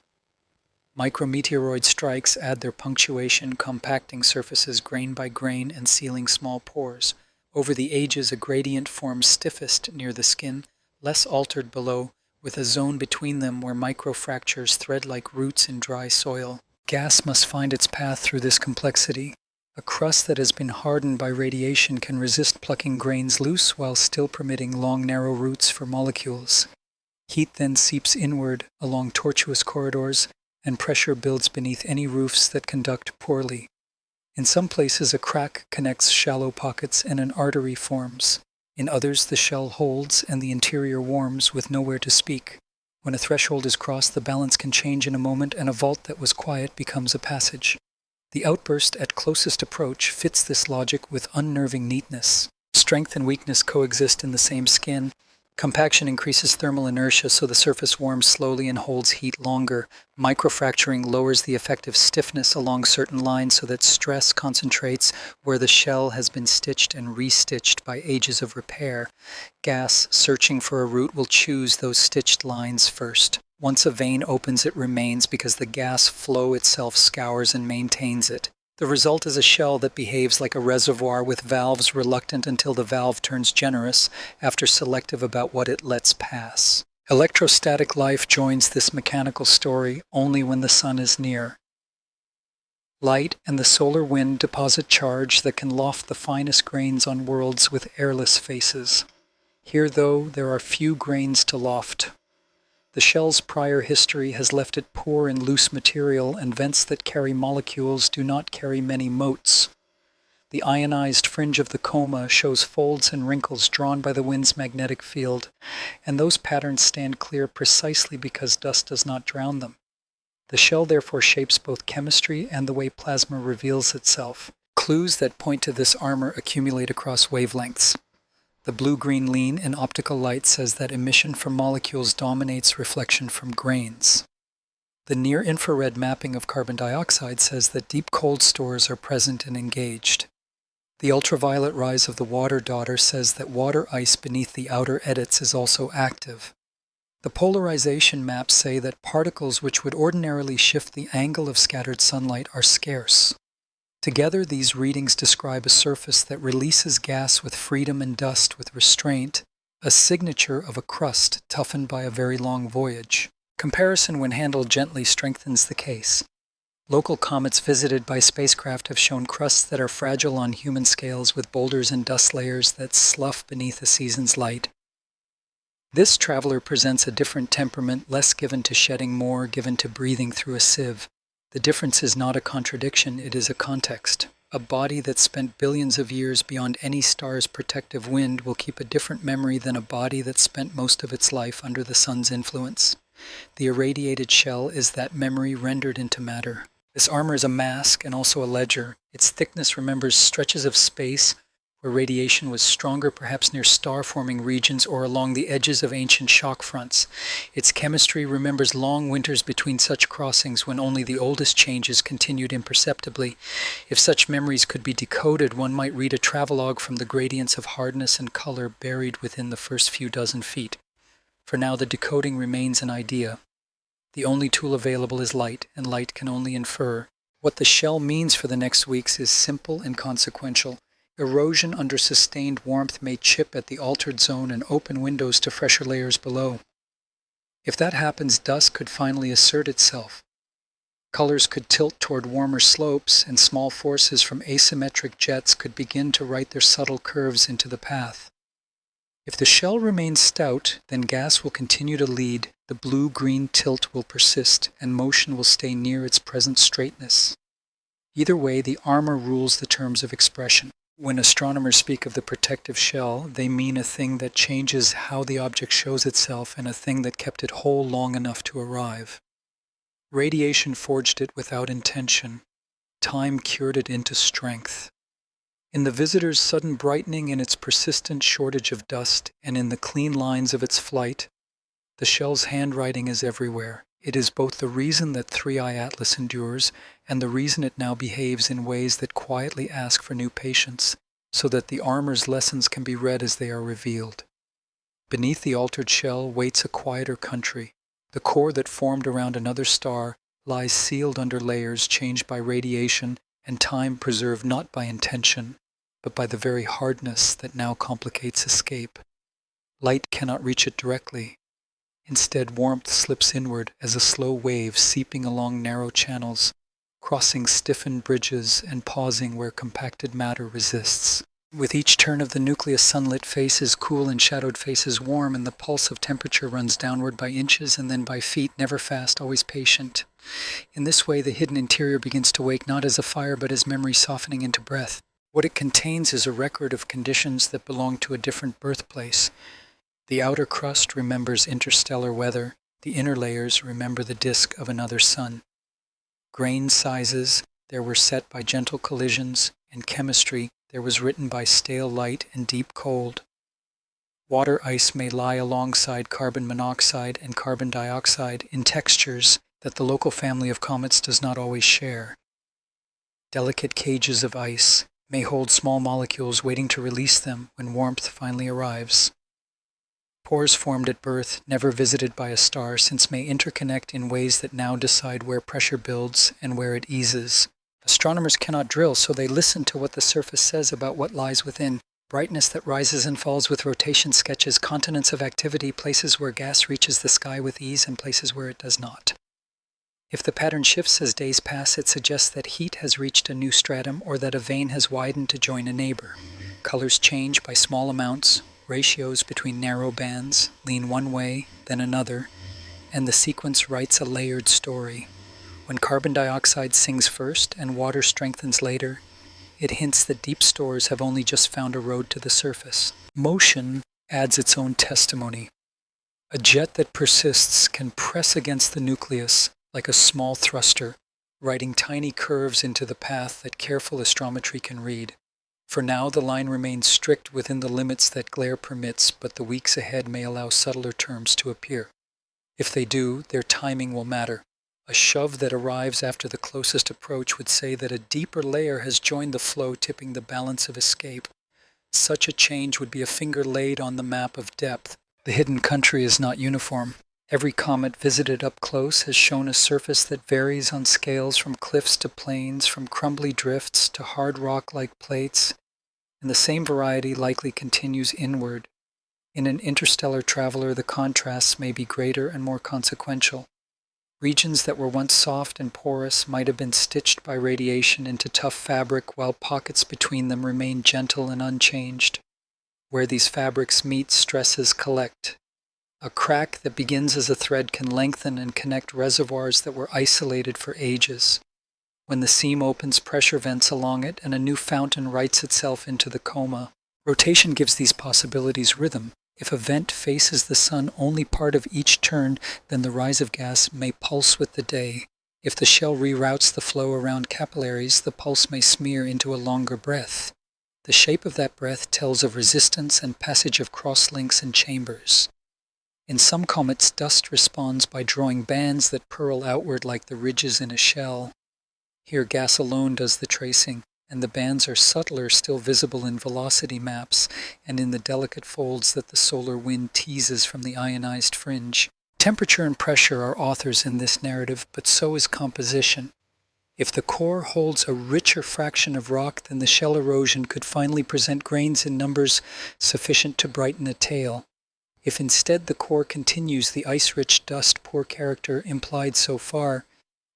Micrometeoroid strikes add their punctuation, compacting surfaces grain by grain and sealing small pores. Over the ages, a gradient forms stiffest near the skin, less altered below, with a zone between them where microfractures thread like roots in dry soil. Gas must find its path through this complexity. A crust that has been hardened by radiation can resist plucking grains loose while still permitting long, narrow routes for molecules. Heat then seeps inward along tortuous corridors, and pressure builds beneath any roofs that conduct poorly. In some places, a crack connects shallow pockets and an artery forms. In others, the shell holds and the interior warms with nowhere to speak. When a threshold is crossed, the balance can change in a moment, and a vault that was quiet becomes a passage. The outburst at closest approach fits this logic with unnerving neatness. Strength and weakness coexist in the same skin. Compaction increases thermal inertia, so the surface warms slowly and holds heat longer. Microfracturing lowers the effective stiffness along certain lines so that stress concentrates where the shell has been stitched and restitched by ages of repair. Gas, searching for a route, will choose those stitched lines first. Once a vein opens, it remains because the gas flow itself scours and maintains it. The result is a shell that behaves like a reservoir with valves reluctant until the valve turns generous, after selective about what it lets pass. Electrostatic life joins this mechanical story only when the sun is near. Light and the solar wind deposit charge that can loft the finest grains on worlds with airless faces. Here, though, there are few grains to loft. The shell's prior history has left it poor in loose material, and vents that carry molecules do not carry many motes. The ionized fringe of the coma shows folds and wrinkles drawn by the wind's magnetic field, and those patterns stand clear precisely because dust does not drown them. The shell therefore shapes both chemistry and the way plasma reveals itself. Clues that point to this armor accumulate across wavelengths. The blue-green lean in optical light says that emission from molecules dominates reflection from grains. The near-infrared mapping of carbon dioxide says that deep cold stores are present and engaged. The ultraviolet rise of the water daughter says that water ice beneath the outer eddies is also active. The polarization maps say that particles which would ordinarily shift the angle of scattered sunlight are scarce. Together, these readings describe a surface that releases gas with freedom and dust with restraint, a signature of a crust toughened by a very long voyage. Comparison, when handled gently, strengthens the case. Local comets visited by spacecraft have shown crusts that are fragile on human scales with boulders and dust layers that slough beneath a season's light. This traveler presents a different temperament, less given to shedding, more given to breathing through a sieve. The difference is not a contradiction, it is a context. A body that spent billions of years beyond any star's protective wind will keep a different memory than a body that spent most of its life under the sun's influence. The irradiated shell is that memory rendered into matter. This armor is a mask and also a ledger. Its thickness remembers stretches of space where radiation was stronger, perhaps near star-forming regions or along the edges of ancient shock fronts. Its chemistry remembers long winters between such crossings when only the oldest changes continued imperceptibly. If such memories could be decoded, one might read a travelogue from the gradients of hardness and color buried within the first few dozen feet. For now, the decoding remains an idea. The only tool available is light, and light can only infer. What the shell means for the next weeks is simple and consequential. Erosion under sustained warmth may chip at the altered zone and open windows to fresher layers below. If that happens, dust could finally assert itself. Colors could tilt toward warmer slopes, and small forces from asymmetric jets could begin to write their subtle curves into the path. If the shell remains stout, then gas will continue to lead, the blue-green tilt will persist, and motion will stay near its present straightness. Either way, the armor rules the terms of expression. When astronomers speak of the protective shell, they mean a thing that changes how the object shows itself and a thing that kept it whole long enough to arrive. Radiation forged it without intention. Time cured it into strength. In the visitor's sudden brightening and its persistent shortage of dust, and in the clean lines of its flight, the shell's handwriting is everywhere. It is both the reason that 3I Atlas endures and the reason it now behaves in ways that quietly ask for new patience, so that the armor's lessons can be read as they are revealed. Beneath the altered shell waits a quieter country. The core that formed around another star lies sealed under layers changed by radiation and time preserved not by intention, but by the very hardness that now complicates escape. Light cannot reach it directly. Instead, warmth slips inward as a slow wave seeping along narrow channels, crossing stiffened bridges and pausing where compacted matter resists. With each turn of the nucleus, sunlit faces cool and shadowed faces warm, and the pulse of temperature runs downward by inches and then by feet, never fast, always patient. In this way, the hidden interior begins to wake not as a fire but as memory softening into breath. What it contains is a record of conditions that belong to a different birthplace. The outer crust remembers interstellar weather, the inner layers remember the disk of another sun. Grain sizes, there were set by gentle collisions, and chemistry, there was written by stale light and deep cold. Water ice may lie alongside carbon monoxide and carbon dioxide in textures that the local family of comets does not always share. Delicate cages of ice may hold small molecules waiting to release them when warmth finally arrives. Pores formed at birth, never visited by a star, since may interconnect in ways that now decide where pressure builds and where it eases. Astronomers cannot drill, so they listen to what the surface says about what lies within. Brightness that rises and falls with rotation sketches continents of activity, places where gas reaches the sky with ease and places where it does not. If the pattern shifts as days pass, it suggests that heat has reached a new stratum or that a vein has widened to join a neighbor. Colors change by small amounts. Ratios between narrow bands lean one way, then another, and the sequence writes a layered story. When carbon dioxide sings first and water strengthens later, it hints that deep stores have only just found a road to the surface. Motion adds its own testimony. A jet that persists can press against the nucleus like a small thruster, writing tiny curves into the path that careful astrometry can read. For now, the line remains strict within the limits that glare permits, but the weeks ahead may allow subtler terms to appear. If they do, their timing will matter. A shove that arrives after the closest approach would say that a deeper layer has joined the flow, tipping the balance of escape. Such a change would be a finger laid on the map of depth. The hidden country is not uniform. Every comet visited up close has shown a surface that varies on scales from cliffs to plains, from crumbly drifts to hard rock-like plates, and the same variety likely continues inward. In an interstellar traveler, the contrasts may be greater and more consequential. Regions that were once soft and porous might have been stitched by radiation into tough fabric, while pockets between them remain gentle and unchanged. Where these fabrics meet, stresses collect. A crack that begins as a thread can lengthen and connect reservoirs that were isolated for ages. When the seam opens, pressure vents along it, and a new fountain writes itself into the coma. Rotation gives these possibilities rhythm. If a vent faces the sun only part of each turn, then the rise of gas may pulse with the day. If the shell reroutes the flow around capillaries, the pulse may smear into a longer breath. The shape of that breath tells of resistance and passage of crosslinks and chambers. In some comets, dust responds by drawing bands that purl outward like the ridges in a shell. Here gas alone does the tracing, and the bands are subtler, still visible in velocity maps and in the delicate folds that the solar wind teases from the ionized fringe. Temperature and pressure are authors in this narrative, but so is composition. If the core holds a richer fraction of rock, then the shell erosion could finally present grains in numbers sufficient to brighten a tale. If instead the core continues the ice-rich dust poor character implied so far,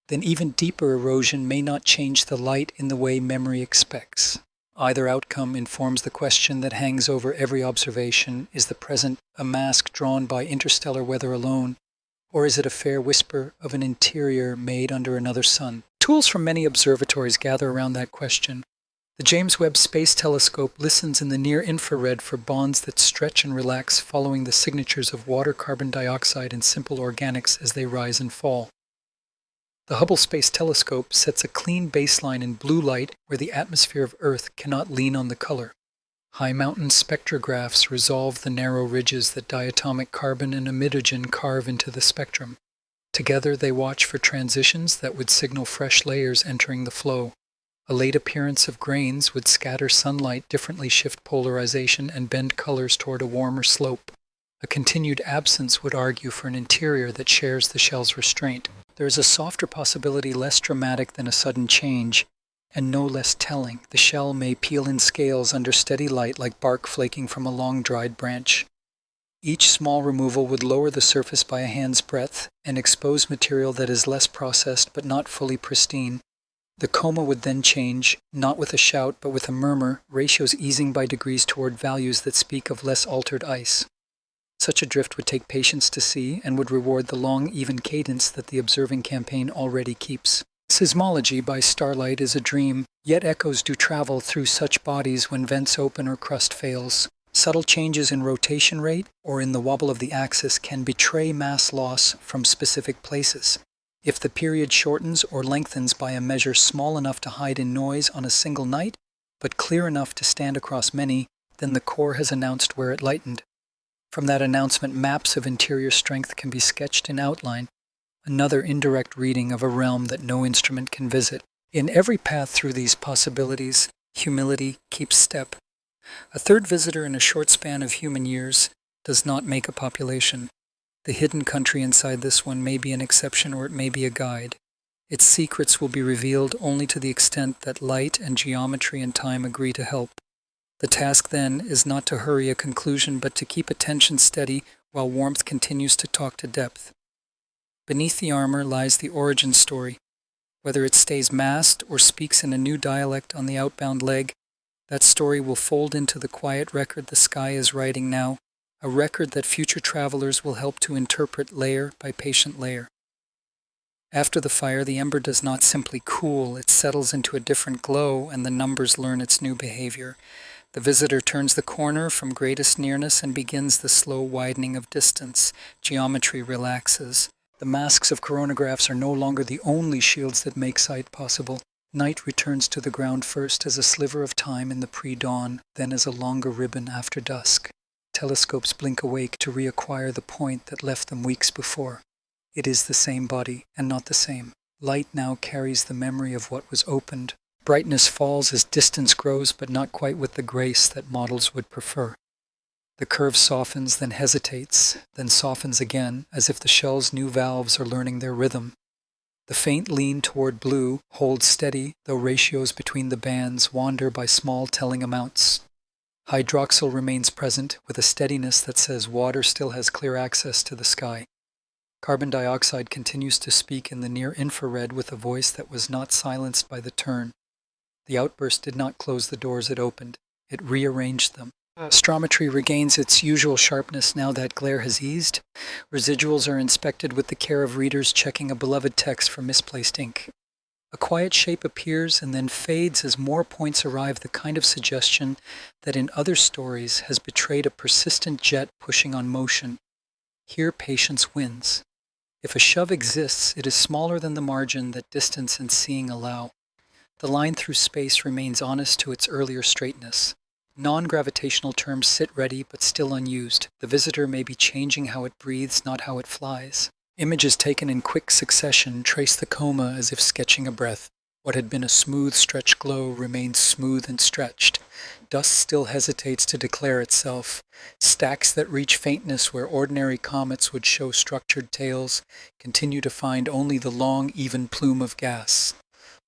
then even deeper erosion may not change the light in the way memory expects. Either outcome informs the question that hangs over every observation: is the present a mask drawn by interstellar weather alone, or is it a fair whisper of an interior made under another sun? Tools from many observatories gather around that question. The James Webb Space Telescope listens in the near-infrared for bonds that stretch and relax following the signatures of water, carbon dioxide, and simple organics as they rise and fall. The Hubble Space Telescope sets a clean baseline in blue light where the atmosphere of Earth cannot lean on the color. High mountain spectrographs resolve the narrow ridges that diatomic carbon and emitogen carve into the spectrum. Together they watch for transitions that would signal fresh layers entering the flow. A late appearance of grains would scatter sunlight, differently shift polarization, and bend colors toward a warmer slope. A continued absence would argue for an interior that shares the shell's restraint. There is a softer possibility, less dramatic than a sudden change, and no less telling. The shell may peel in scales under steady light like bark flaking from a long-dried branch. Each small removal would lower the surface by a hand's breadth and expose material that is less processed but not fully pristine. The coma would then change, not with a shout but with a murmur, ratios easing by degrees toward values that speak of less altered ice. Such a drift would take patience to see and would reward the long, even cadence that the observing campaign already keeps. Seismology by starlight is a dream, yet echoes do travel through such bodies when vents open or crust fails. Subtle changes in rotation rate or in the wobble of the axis can betray mass loss from specific places. If the period shortens or lengthens by a measure small enough to hide in noise on a single night, but clear enough to stand across many, then the core has announced where it lightened. From that announcement, maps of interior strength can be sketched in outline, another indirect reading of a realm that no instrument can visit. In every path through these possibilities, humility keeps step. A third visitor in a short span of human years does not make a population. The hidden country inside this one may be an exception or it may be a guide. Its secrets will be revealed only to the extent that light and geometry and time agree to help. The task then is not to hurry a conclusion, but to keep attention steady while warmth continues to talk to depth. Beneath the armor lies the origin story. Whether it stays masked or speaks in a new dialect on the outbound leg, that story will fold into the quiet record the sky is writing now, a record that future travelers will help to interpret layer by patient layer. After the fire, the ember does not simply cool, it settles into a different glow, and the numbers learn its new behavior. The visitor turns the corner from greatest nearness and begins the slow widening of distance. Geometry relaxes. The masks of coronagraphs are no longer the only shields that make sight possible. Night returns to the ground first as a sliver of time in the pre-dawn, then as a longer ribbon after dusk. Telescopes blink awake to reacquire the point that left them weeks before. It is the same body, and not the same. Light now carries the memory of what was opened. Brightness falls as distance grows, but not quite with the grace that models would prefer. The curve softens, then hesitates, then softens again, as if the shell's new valves are learning their rhythm. The faint lean toward blue holds steady, though ratios between the bands wander by small telling amounts. Hydroxyl remains present, with a steadiness that says water still has clear access to the sky. Carbon dioxide continues to speak in the near-infrared with a voice that was not silenced by the turn. The outburst did not close the doors it opened. It rearranged them. Astrometry regains its usual sharpness now that glare has eased. Residuals are inspected with the care of readers checking a beloved text for misplaced ink. A quiet shape appears and then fades as more points arrive, the kind of suggestion that in other stories has betrayed a persistent jet pushing on motion. Here patience wins. If a shove exists, it is smaller than the margin that distance and seeing allow. The line through space remains honest to its earlier straightness. Non-gravitational terms sit ready but still unused. The visitor may be changing how it breathes, not how it flies. Images taken in quick succession trace the coma as if sketching a breath. What had been a smooth, stretched glow remains smooth and stretched. Dust still hesitates to declare itself. Stacks that reach faintness where ordinary comets would show structured tails continue to find only the long, even plume of gas.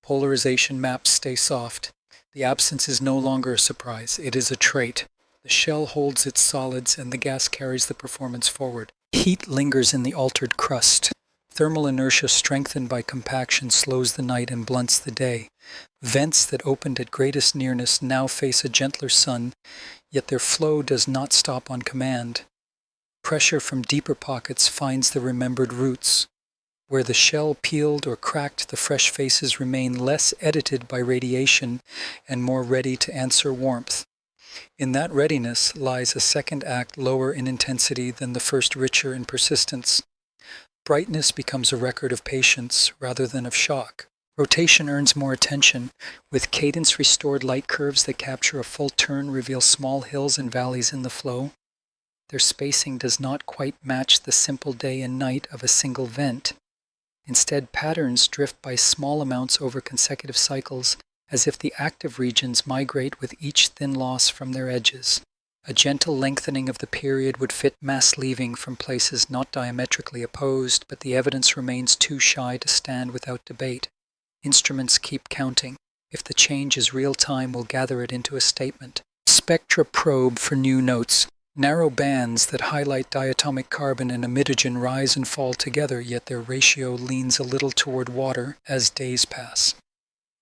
Polarization maps stay soft. The absence is no longer a surprise, it is a trait. The shell holds its solids and the gas carries the performance forward. Heat lingers in the altered crust. Thermal inertia strengthened by compaction slows the night and blunts the day. Vents that opened at greatest nearness now face a gentler sun, yet their flow does not stop on command. Pressure from deeper pockets finds the remembered roots. Where the shell peeled or cracked, the fresh faces remain less edited by radiation and more ready to answer warmth. In that readiness lies a second act lower in intensity than the first, richer in persistence. Brightness becomes a record of patience rather than of shock. Rotation earns more attention. With cadence restored, light curves that capture a full turn reveal small hills and valleys in the flow. Their spacing does not quite match the simple day and night of a single vent. Instead, patterns drift by small amounts over consecutive cycles, as if the active regions migrate with each thin loss from their edges. A gentle lengthening of the period would fit mass leaving from places not diametrically opposed, but the evidence remains too shy to stand without debate. Instruments keep counting. If the change is real-time, we'll gather it into a statement. Spectra probe for new notes. Narrow bands that highlight diatomic carbon and emitogen rise and fall together, yet their ratio leans a little toward water as days pass.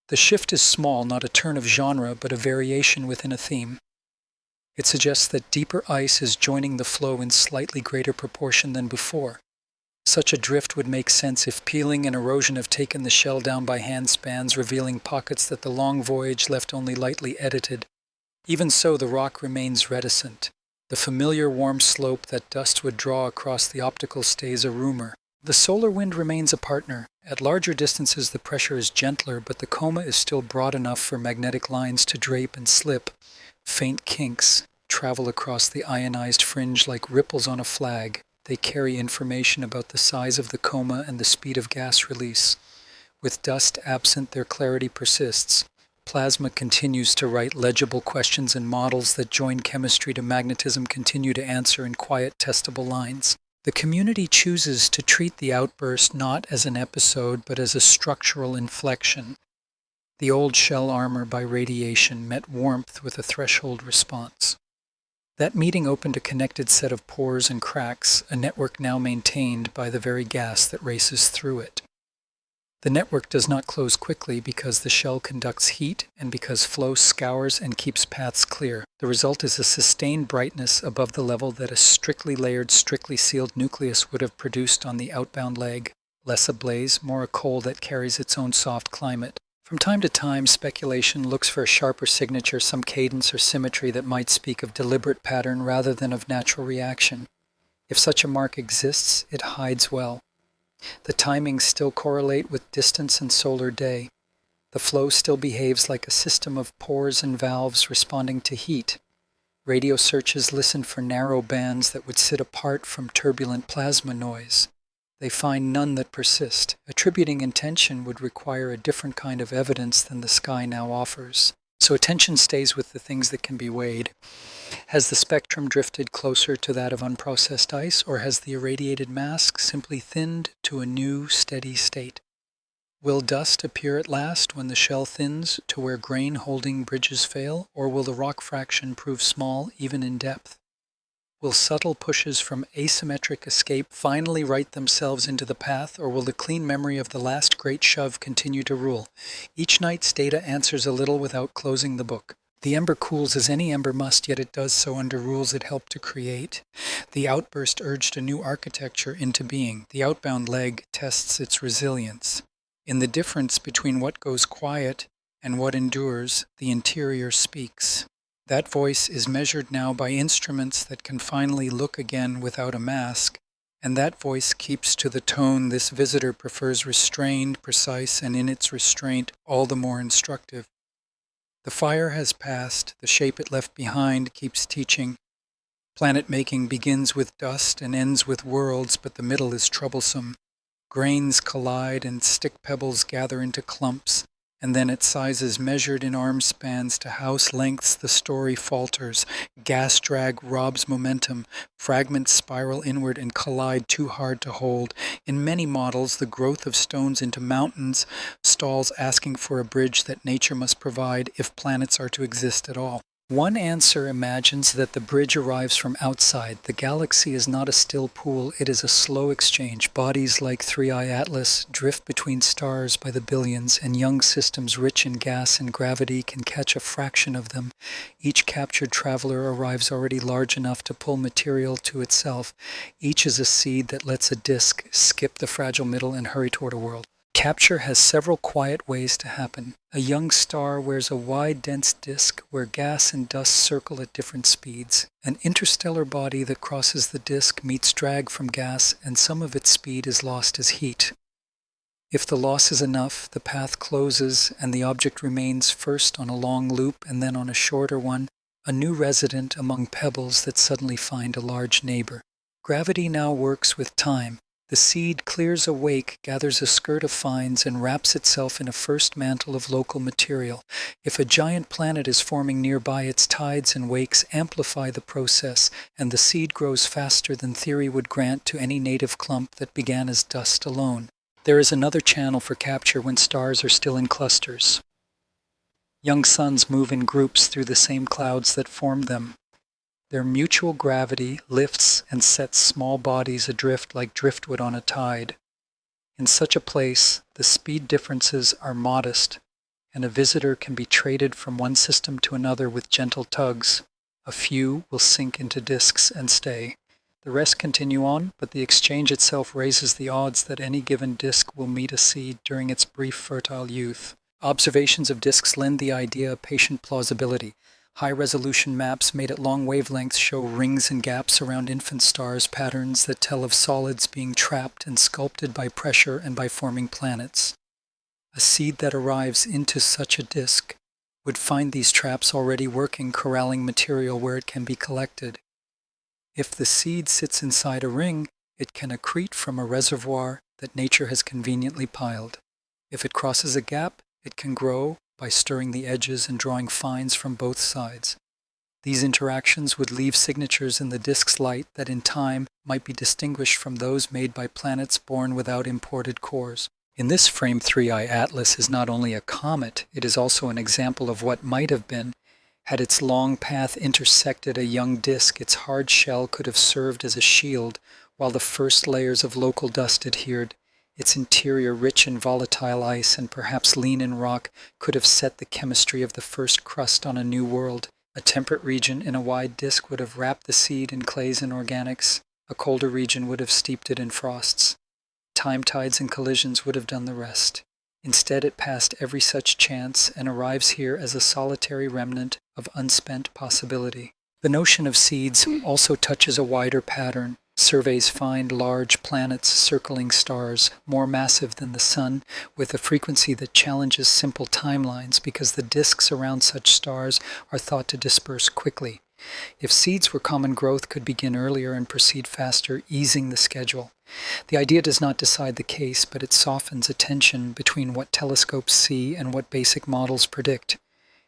The shift is small, not a turn of genre, but a variation within a theme. It suggests that deeper ice is joining the flow in slightly greater proportion than before. Such a drift would make sense if peeling and erosion have taken the shell down by handspans, revealing pockets that the long voyage left only lightly edited. Even so, the rock remains reticent. The familiar warm slope that dust would draw across the optical stays a rumor. The solar wind remains a partner. At larger distances the pressure is gentler, but the coma is still broad enough for magnetic lines to drape and slip. Faint kinks travel across the ionized fringe like ripples on a flag. They carry information about the size of the coma and the speed of gas release. With dust absent, their clarity persists. Plasma continues to write legible questions, and models that join chemistry to magnetism continue to answer in quiet, testable lines. The community chooses to treat the outburst not as an episode, but as a structural inflection. The old shell armor by radiation met warmth with a threshold response. That meeting opened a connected set of pores and cracks, a network now maintained by the very gas that races through it. The network does not close quickly because the shell conducts heat and because flow scours and keeps paths clear. The result is a sustained brightness above the level that a strictly layered, strictly sealed nucleus would have produced on the outbound leg. Less ablaze, more a coal that carries its own soft climate. From time to time, speculation looks for a sharper signature, some cadence or symmetry that might speak of deliberate pattern rather than of natural reaction. If such a mark exists, it hides well. The timings still correlate with distance and solar day. The flow still behaves like a system of pores and valves responding to heat. Radio searches listen for narrow bands that would sit apart from turbulent plasma noise. they find none that persist. Attributing intention would require a different kind of evidence than the sky now offers. So attention stays with the things that can be weighed. Has the spectrum drifted closer to that of unprocessed ice, or has the irradiated mask simply thinned to a new, steady state? Will dust appear at last when the shell thins to where grain-holding bridges fail, or will the rock fraction prove small even in depth? Will subtle pushes from asymmetric escape finally write themselves into the path, or will the clean memory of the last great shove continue to rule? Each night's data answers a little without closing the book. The ember cools as any ember must, yet it does so under rules it helped to create. The outburst urged a new architecture into being. The outbound leg tests its resilience. In the difference between what goes quiet and what endures, the interior speaks. That voice is measured now by instruments that can finally look again without a mask, and that voice keeps to the tone this visitor prefers, restrained, precise, and in its restraint all the more instructive. The fire has passed, the shape it left behind keeps teaching. Planet making begins with dust and ends with worlds, but the middle is troublesome. Grains collide and stick pebbles gather into clumps, and then at sizes measured in arm spans to house lengths the story falters. Gas drag robs momentum, fragments spiral inward and collide too hard to hold. In many models, the growth of stones into mountains stalls, asking for a bridge that nature must provide if planets are to exist at all. One answer imagines that the bridge arrives from outside. The galaxy is not a still pool, it is a slow exchange. Bodies like 3I Atlas drift between stars by the billions, and young systems rich in gas and gravity can catch a fraction of them. Each captured traveler arrives already large enough to pull material to itself. Each is a seed that lets a disk skip the fragile middle and hurry toward a world. Capture has several quiet ways to happen. A young star wears a wide, dense disk where gas and dust circle at different speeds. An interstellar body that crosses the disk meets drag from gas, and some of its speed is lost as heat. If the loss is enough, the path closes and the object remains first on a long loop and then on a shorter one, a new resident among pebbles that suddenly find a large neighbor. Gravity now works with time. The seed clears a wake, gathers a skirt of fines, and wraps itself in a first mantle of local material. If a giant planet is forming nearby, its tides and wakes amplify the process, and the seed grows faster than theory would grant to any native clump that began as dust alone. There is another channel for capture when stars are still in clusters. Young suns move in groups through the same clouds that formed them. Their mutual gravity lifts and sets small bodies adrift like driftwood on a tide. In such a place, the speed differences are modest, and a visitor can be traded from one system to another with gentle tugs. A few will sink into disks and stay. The rest continue on, but the exchange itself raises the odds that any given disk will meet a seed during its brief fertile youth. Observations of disks lend the idea of patient plausibility. High-resolution maps made at long wavelengths show rings and gaps around infant stars, patterns that tell of solids being trapped and sculpted by pressure and by forming planets. A seed that arrives into such a disk would find these traps already working, corralling material where it can be collected. If the seed sits inside a ring, it can accrete from a reservoir that nature has conveniently piled. If it crosses a gap, it can grow by stirring the edges and drawing fines from both sides. These interactions would leave signatures in the disk's light that in time might be distinguished from those made by planets born without imported cores. In this frame, 3I Atlas is not only a comet, it is also an example of what might have been. Had its long path intersected a young disk, its hard shell could have served as a shield, while the first layers of local dust adhered. Its interior, rich in volatile ice and perhaps lean in rock, could have set the chemistry of the first crust on a new world. A temperate region in a wide disk would have wrapped the seed in clays and organics. A colder region would have steeped it in frosts. Time tides and collisions would have done the rest. Instead, it passed every such chance and arrives here as a solitary remnant of unspent possibility. The notion of seeds also touches a wider pattern. Surveys find large planets circling stars, more massive than the Sun, with a frequency that challenges simple timelines because the disks around such stars are thought to disperse quickly. If seeds were common, growth could begin earlier and proceed faster, easing the schedule. The idea does not decide the case, but it softens a tension between what telescopes see and what basic models predict.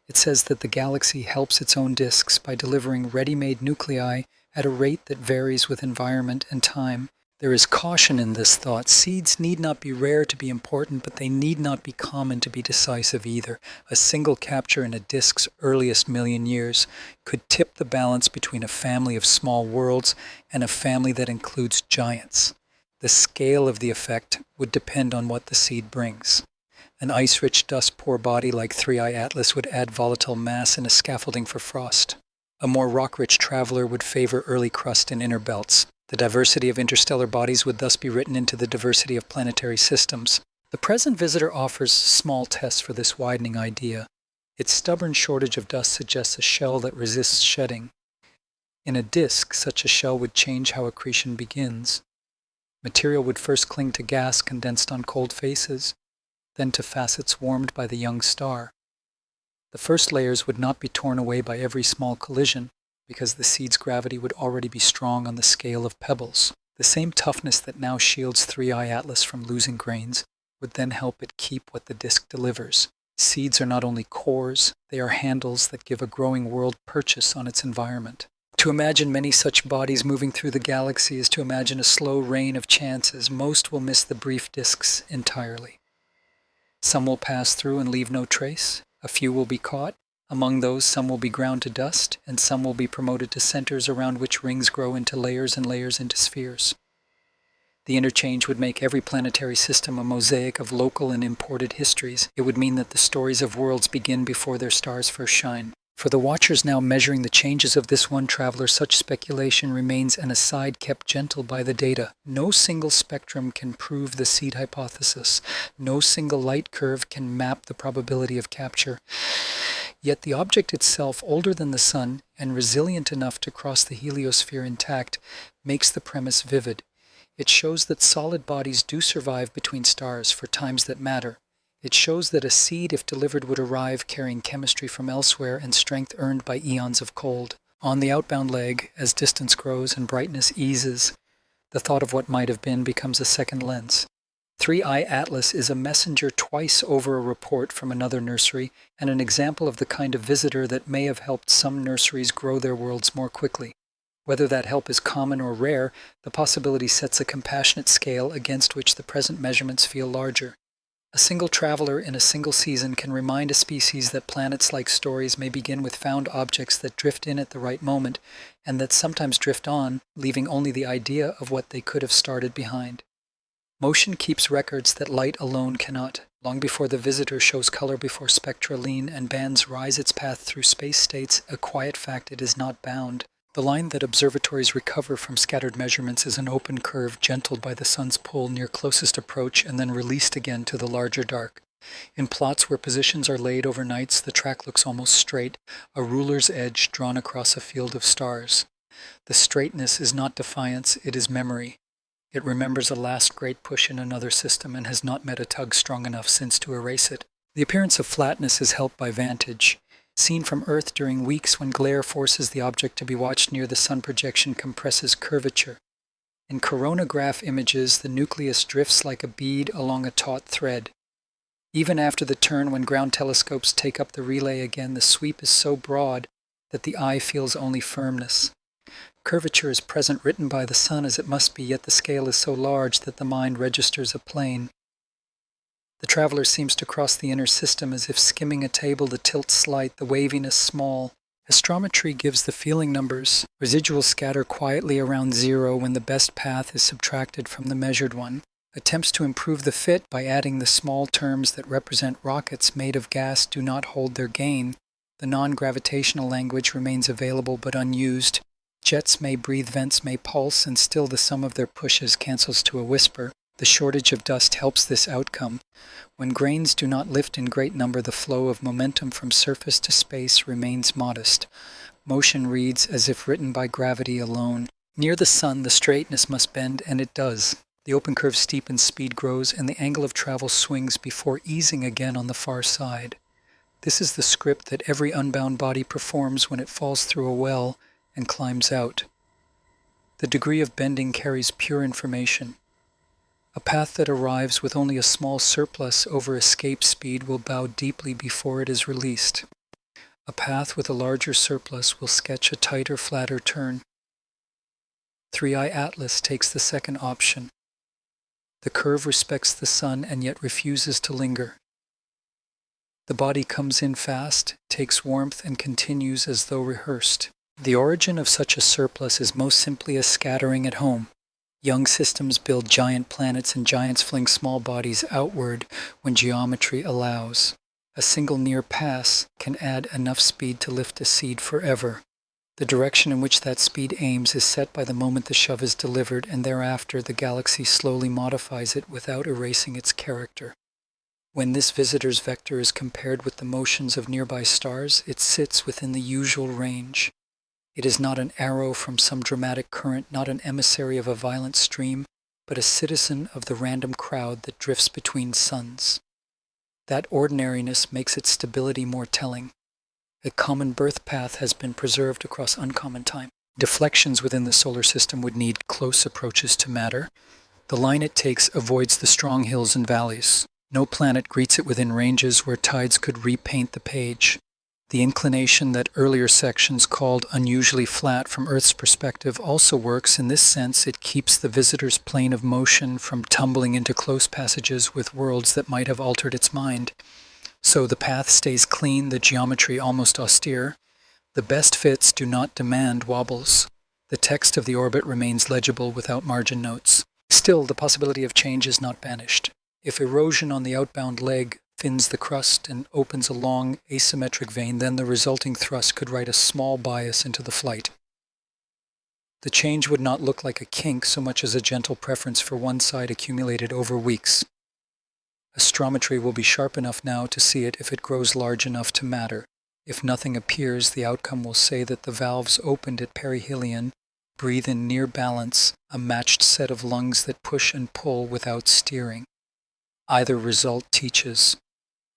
It says that the galaxy helps its own disks by delivering ready-made nuclei at a rate that varies with environment and time. There is caution in this thought. Seeds need not be rare to be important, but they need not be common to be decisive either. A single capture in a disk's earliest million years could tip the balance between a family of small worlds and a family that includes giants. The scale of the effect would depend on what the seed brings. An ice-rich dust-poor body like 3I Atlas would add volatile mass and a scaffolding for frost. A more rock-rich traveler would favor early crust and inner belts. The diversity of interstellar bodies would thus be written into the diversity of planetary systems. The present visitor offers small tests for this widening idea. Its stubborn shortage of dust suggests a shell that resists shedding. In a disk, such a shell would change how accretion begins. Material would first cling to gas condensed on cold faces, then to facets warmed by the young star. The first layers would not be torn away by every small collision, because the seed's gravity would already be strong on the scale of pebbles. The same toughness that now shields 3I Atlas from losing grains would then help it keep what the disk delivers. Seeds are not only cores, they are handles that give a growing world purchase on its environment. To imagine many such bodies moving through the galaxy is to imagine a slow rain of chances. Most will miss the brief disks entirely. Some will pass through and leave no trace. A few will be caught. Among those, some will be ground to dust, and some will be promoted to centers around which rings grow into layers and layers into spheres. The interchange would make every planetary system a mosaic of local and imported histories. It would mean that the stories of worlds begin before their stars first shine. For the watchers now measuring the changes of this one traveler, such speculation remains an aside kept gentle by the data. No single spectrum can prove the seed hypothesis. No single light curve can map the probability of capture. Yet the object itself, older than the sun and resilient enough to cross the heliosphere intact, makes the premise vivid. It shows that solid bodies do survive between stars for times that matter. It shows that a seed, if delivered, would arrive carrying chemistry from elsewhere and strength earned by eons of cold. On the outbound leg, as distance grows and brightness eases, the thought of what might have been becomes a second lens. 3I Atlas is a messenger twice over a report from another nursery and an example of the kind of visitor that may have helped some nurseries grow their worlds more quickly. Whether that help is common or rare, the possibility sets a compassionate scale against which the present measurements feel larger. A single traveler in a single season can remind a species that planets like stories may begin with found objects that drift in at the right moment, and that sometimes drift on, leaving only the idea of what they could have started behind. Motion keeps records that light alone cannot. Long before the visitor shows color before spectra lean and bands rise its path through space states, a quiet fact it is not bound. The line that observatories recover from scattered measurements is an open curve gentled by the sun's pull near closest approach and then released again to the larger dark. In plots where positions are laid over nights, the track looks almost straight, a ruler's edge drawn across a field of stars. The straightness is not defiance, it is memory. It remembers a last great push in another system and has not met a tug strong enough since to erase it. The appearance of flatness is helped by vantage. Seen from Earth during weeks when glare forces the object to be watched near the sun, projection compresses curvature. In coronagraph images, the nucleus drifts like a bead along a taut thread. Even after the turn, when ground telescopes take up the relay again, the sweep is so broad that the eye feels only firmness. Curvature is present written by the sun as it must be, yet the scale is so large that the mind registers a plane. The traveler seems to cross the inner system as if skimming a table, the tilt slight, the waviness small. Astrometry gives the feeling numbers. Residuals scatter quietly around zero when the best path is subtracted from the measured one. Attempts to improve the fit by adding the small terms that represent rockets made of gas do not hold their gain. The non-gravitational language remains available but unused. Jets may breathe, vents may pulse, and still the sum of their pushes cancels to a whisper. The shortage of dust helps this outcome. When grains do not lift in great number, the flow of momentum from surface to space remains modest. Motion reads as if written by gravity alone. Near the sun, the straightness must bend, and it does. The open curve steepens, speed grows, and the angle of travel swings before easing again on the far side. This is the script that every unbound body performs when it falls through a well and climbs out. The degree of bending carries pure information. A path that arrives with only a small surplus over escape speed will bow deeply before it is released. A path with a larger surplus will sketch a tighter, flatter turn. 3i Atlas takes the second option. The curve respects the sun and yet refuses to linger. The body comes in fast, takes warmth, and continues as though rehearsed. The origin of such a surplus is most simply a scattering at home. Young systems build giant planets and giants fling small bodies outward when geometry allows. A single near pass can add enough speed to lift a seed forever. The direction in which that speed aims is set by the moment the shove is delivered, and thereafter the galaxy slowly modifies it without erasing its character. When this visitor's vector is compared with the motions of nearby stars, it sits within the usual range. It is not an arrow from some dramatic current, not an emissary of a violent stream, but a citizen of the random crowd that drifts between suns. That ordinariness makes its stability more telling. A common birth path has been preserved across uncommon time. Deflections within the solar system would need close approaches to matter. The line it takes avoids the strong hills and valleys. No planet greets it within ranges where tides could repaint the page. The inclination that earlier sections called unusually flat from Earth's perspective also works. In this sense, it keeps the visitor's plane of motion from tumbling into close passages with worlds that might have altered its mind. So the path stays clean, the geometry almost austere. The best fits do not demand wobbles. The text of the orbit remains legible without margin notes. Still, the possibility of change is not banished. If erosion on the outbound leg thins the crust and opens a long asymmetric vein, then the resulting thrust could write a small bias into the flight. The change would not look like a kink so much as a gentle preference for one side accumulated over weeks. Astrometry will be sharp enough now to see it if it grows large enough to matter. If nothing appears, the outcome will say that the valves opened at perihelion breathe in near balance, a matched set of lungs that push and pull without steering. Either result teaches.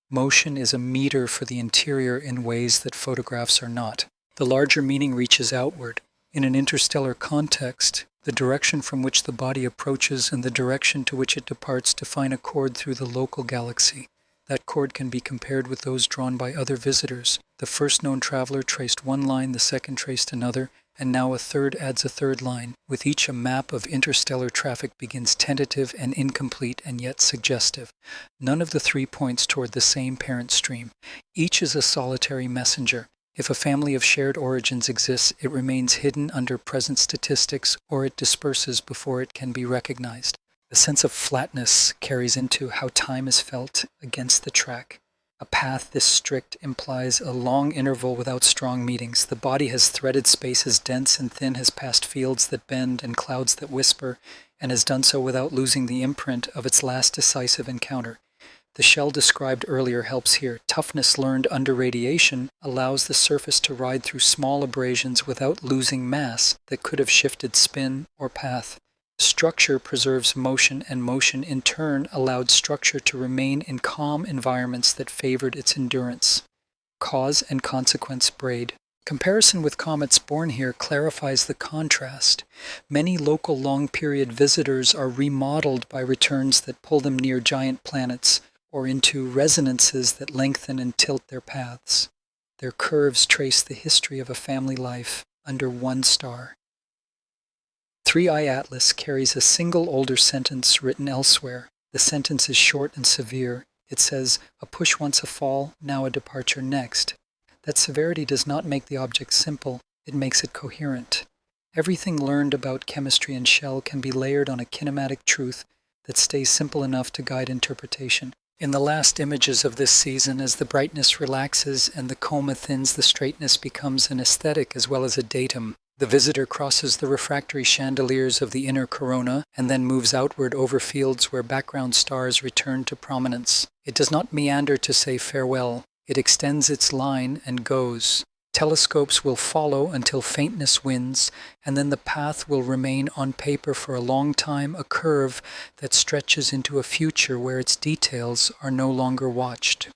Motion is a meter for the interior in ways that photographs are not. The larger meaning reaches outward. In an interstellar context, the direction from which the body approaches and the direction to which it departs define a chord through the local galaxy. That chord can be compared with those drawn by other visitors. The first known traveler traced one line, the second traced another, and now a third adds a third line. With each, a map of interstellar traffic begins tentative and incomplete and yet suggestive. None of the 3 points toward the same parent stream. Each is a solitary messenger. If a family of shared origins exists, it remains hidden under present statistics, or it disperses before it can be recognized. The sense of flatness carries into how time is felt against the track. A path this strict implies a long interval without strong meetings. The body has threaded spaces dense and thin, has passed fields that bend and clouds that whisper, and has done so without losing the imprint of its last decisive encounter. The shell described earlier helps here. Toughness learned under radiation allows the surface to ride through small abrasions without losing mass that could have shifted spin or path. Structure preserves motion, and motion in turn allowed structure to remain in calm environments that favored its endurance. Cause and consequence braid. Comparison with comets born here clarifies the contrast. Many local long-period visitors are remodeled by returns that pull them near giant planets or into resonances that lengthen and tilt their paths. Their curves trace the history of a family life under one star. 3i Atlas carries a single older sentence written elsewhere. The sentence is short and severe. It says, "A push once a fall, now a departure next." That severity does not make the object simple, it makes it coherent. Everything learned about chemistry and shell can be layered on a kinematic truth that stays simple enough to guide interpretation. In the last images of this season, as the brightness relaxes and the coma thins, the straightness becomes an aesthetic as well as a datum. The visitor crosses the refractory chandeliers of the inner corona and then moves outward over fields where background stars return to prominence. It does not meander to say farewell. It extends its line and goes. Telescopes will follow until faintness wins, and then the path will remain on paper for a long time, a curve that stretches into a future where its details are no longer watched.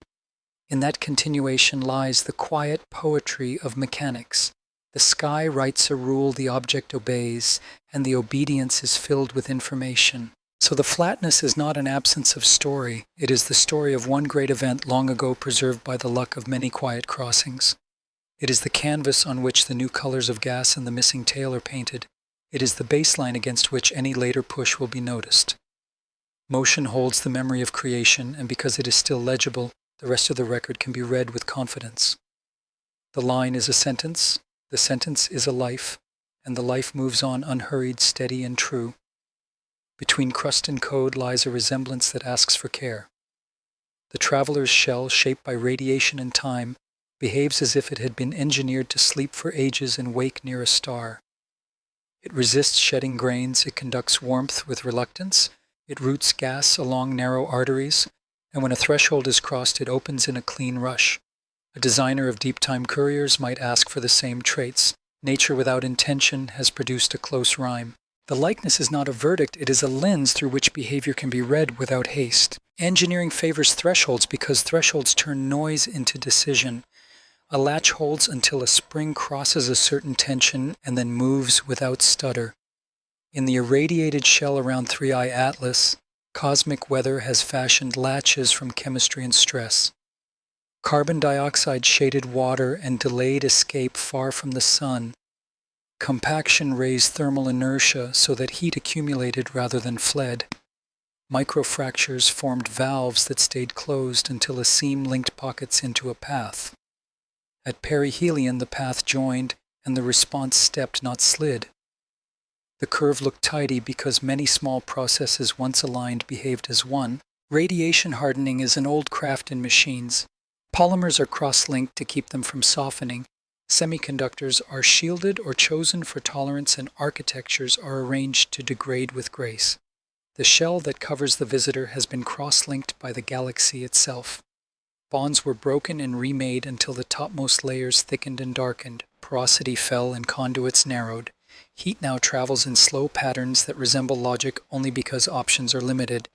In that continuation lies the quiet poetry of mechanics. The sky writes a rule the object obeys, and the obedience is filled with information. So the flatness is not an absence of story, it is the story of one great event long ago preserved by the luck of many quiet crossings. It is the canvas on which the new colors of gas and the missing tail are painted. It is the baseline against which any later push will be noticed. Motion holds the memory of creation, and because it is still legible, the rest of the record can be read with confidence. The line is a sentence, the sentence is a life, and the life moves on unhurried, steady, and true. Between crust and code lies a resemblance that asks for care. The traveler's shell, shaped by radiation and time, behaves as if it had been engineered to sleep for ages and wake near a star. It resists shedding grains, it conducts warmth with reluctance, it routes gas along narrow arteries, and when a threshold is crossed, it opens in a clean rush. A designer of deep-time couriers might ask for the same traits. Nature without intention has produced a close rhyme. The likeness is not a verdict, it is a lens through which behavior can be read without haste. Engineering favors thresholds because thresholds turn noise into decision. A latch holds until a spring crosses a certain tension and then moves without stutter. In the irradiated shell around 3I Atlas, cosmic weather has fashioned latches from chemistry and stress. Carbon dioxide shaded water and delayed escape far from the sun. Compaction raised thermal inertia so that heat accumulated rather than fled. Microfractures formed valves that stayed closed until a seam linked pockets into a path. At perihelion, the path joined, and the response stepped, not slid. The curve looked tidy because many small processes once aligned behaved as one. Radiation hardening is an old craft in machines. Polymers are cross-linked to keep them from softening. Semiconductors are shielded or chosen for tolerance, and architectures are arranged to degrade with grace. The shell that covers the visitor has been cross-linked by the galaxy itself. Bonds were broken and remade until the topmost layers thickened and darkened. Porosity fell and conduits narrowed. Heat now travels in slow patterns that resemble logic only because options are limited.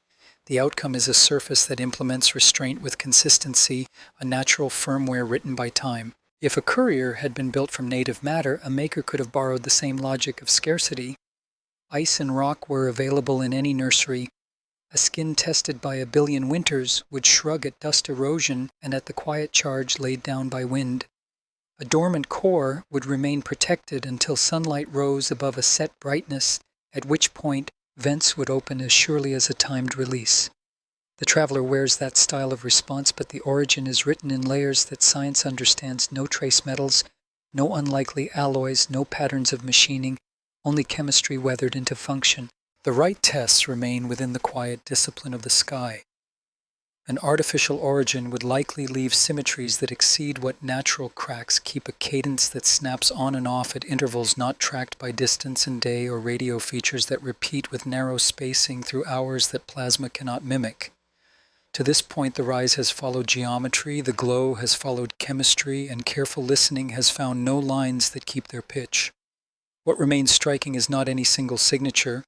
The outcome is a surface that implements restraint with consistency, a natural firmware written by time. If a courier had been built from native matter, a maker could have borrowed the same logic of scarcity. Ice and rock were available in any nursery. A skin tested by a billion winters would shrug at dust erosion and at the quiet charge laid down by wind. A dormant core would remain protected until sunlight rose above a set brightness, at which point vents would open as surely as a timed release. The traveler wears that style of response, but the origin is written in layers that science understands: no trace metals, no unlikely alloys, no patterns of machining, only chemistry weathered into function. The right tests remain within the quiet discipline of the sky. An artificial origin would likely leave symmetries that exceed what natural cracks keep a cadence that snaps on and off at intervals not tracked by distance and day or radio features that repeat with narrow spacing through hours that plasma cannot mimic. To this point, the rise has followed geometry, the glow has followed chemistry, and careful listening has found no lines that keep their pitch. What remains striking is not any single signature,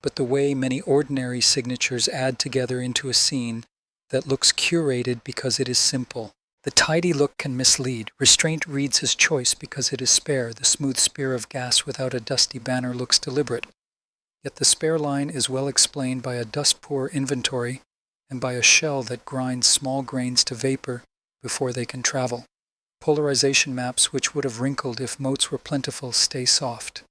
but the way many ordinary signatures add together into a scene that looks curated because it is simple. The tidy look can mislead. Restraint reads as choice because it is spare. The smooth spear of gas without a dusty banner looks deliberate. Yet the spare line is well explained by a dust-poor inventory and by a shell that grinds small grains to vapor before they can travel. Polarization maps, which would have wrinkled if motes were plentiful, stay soft.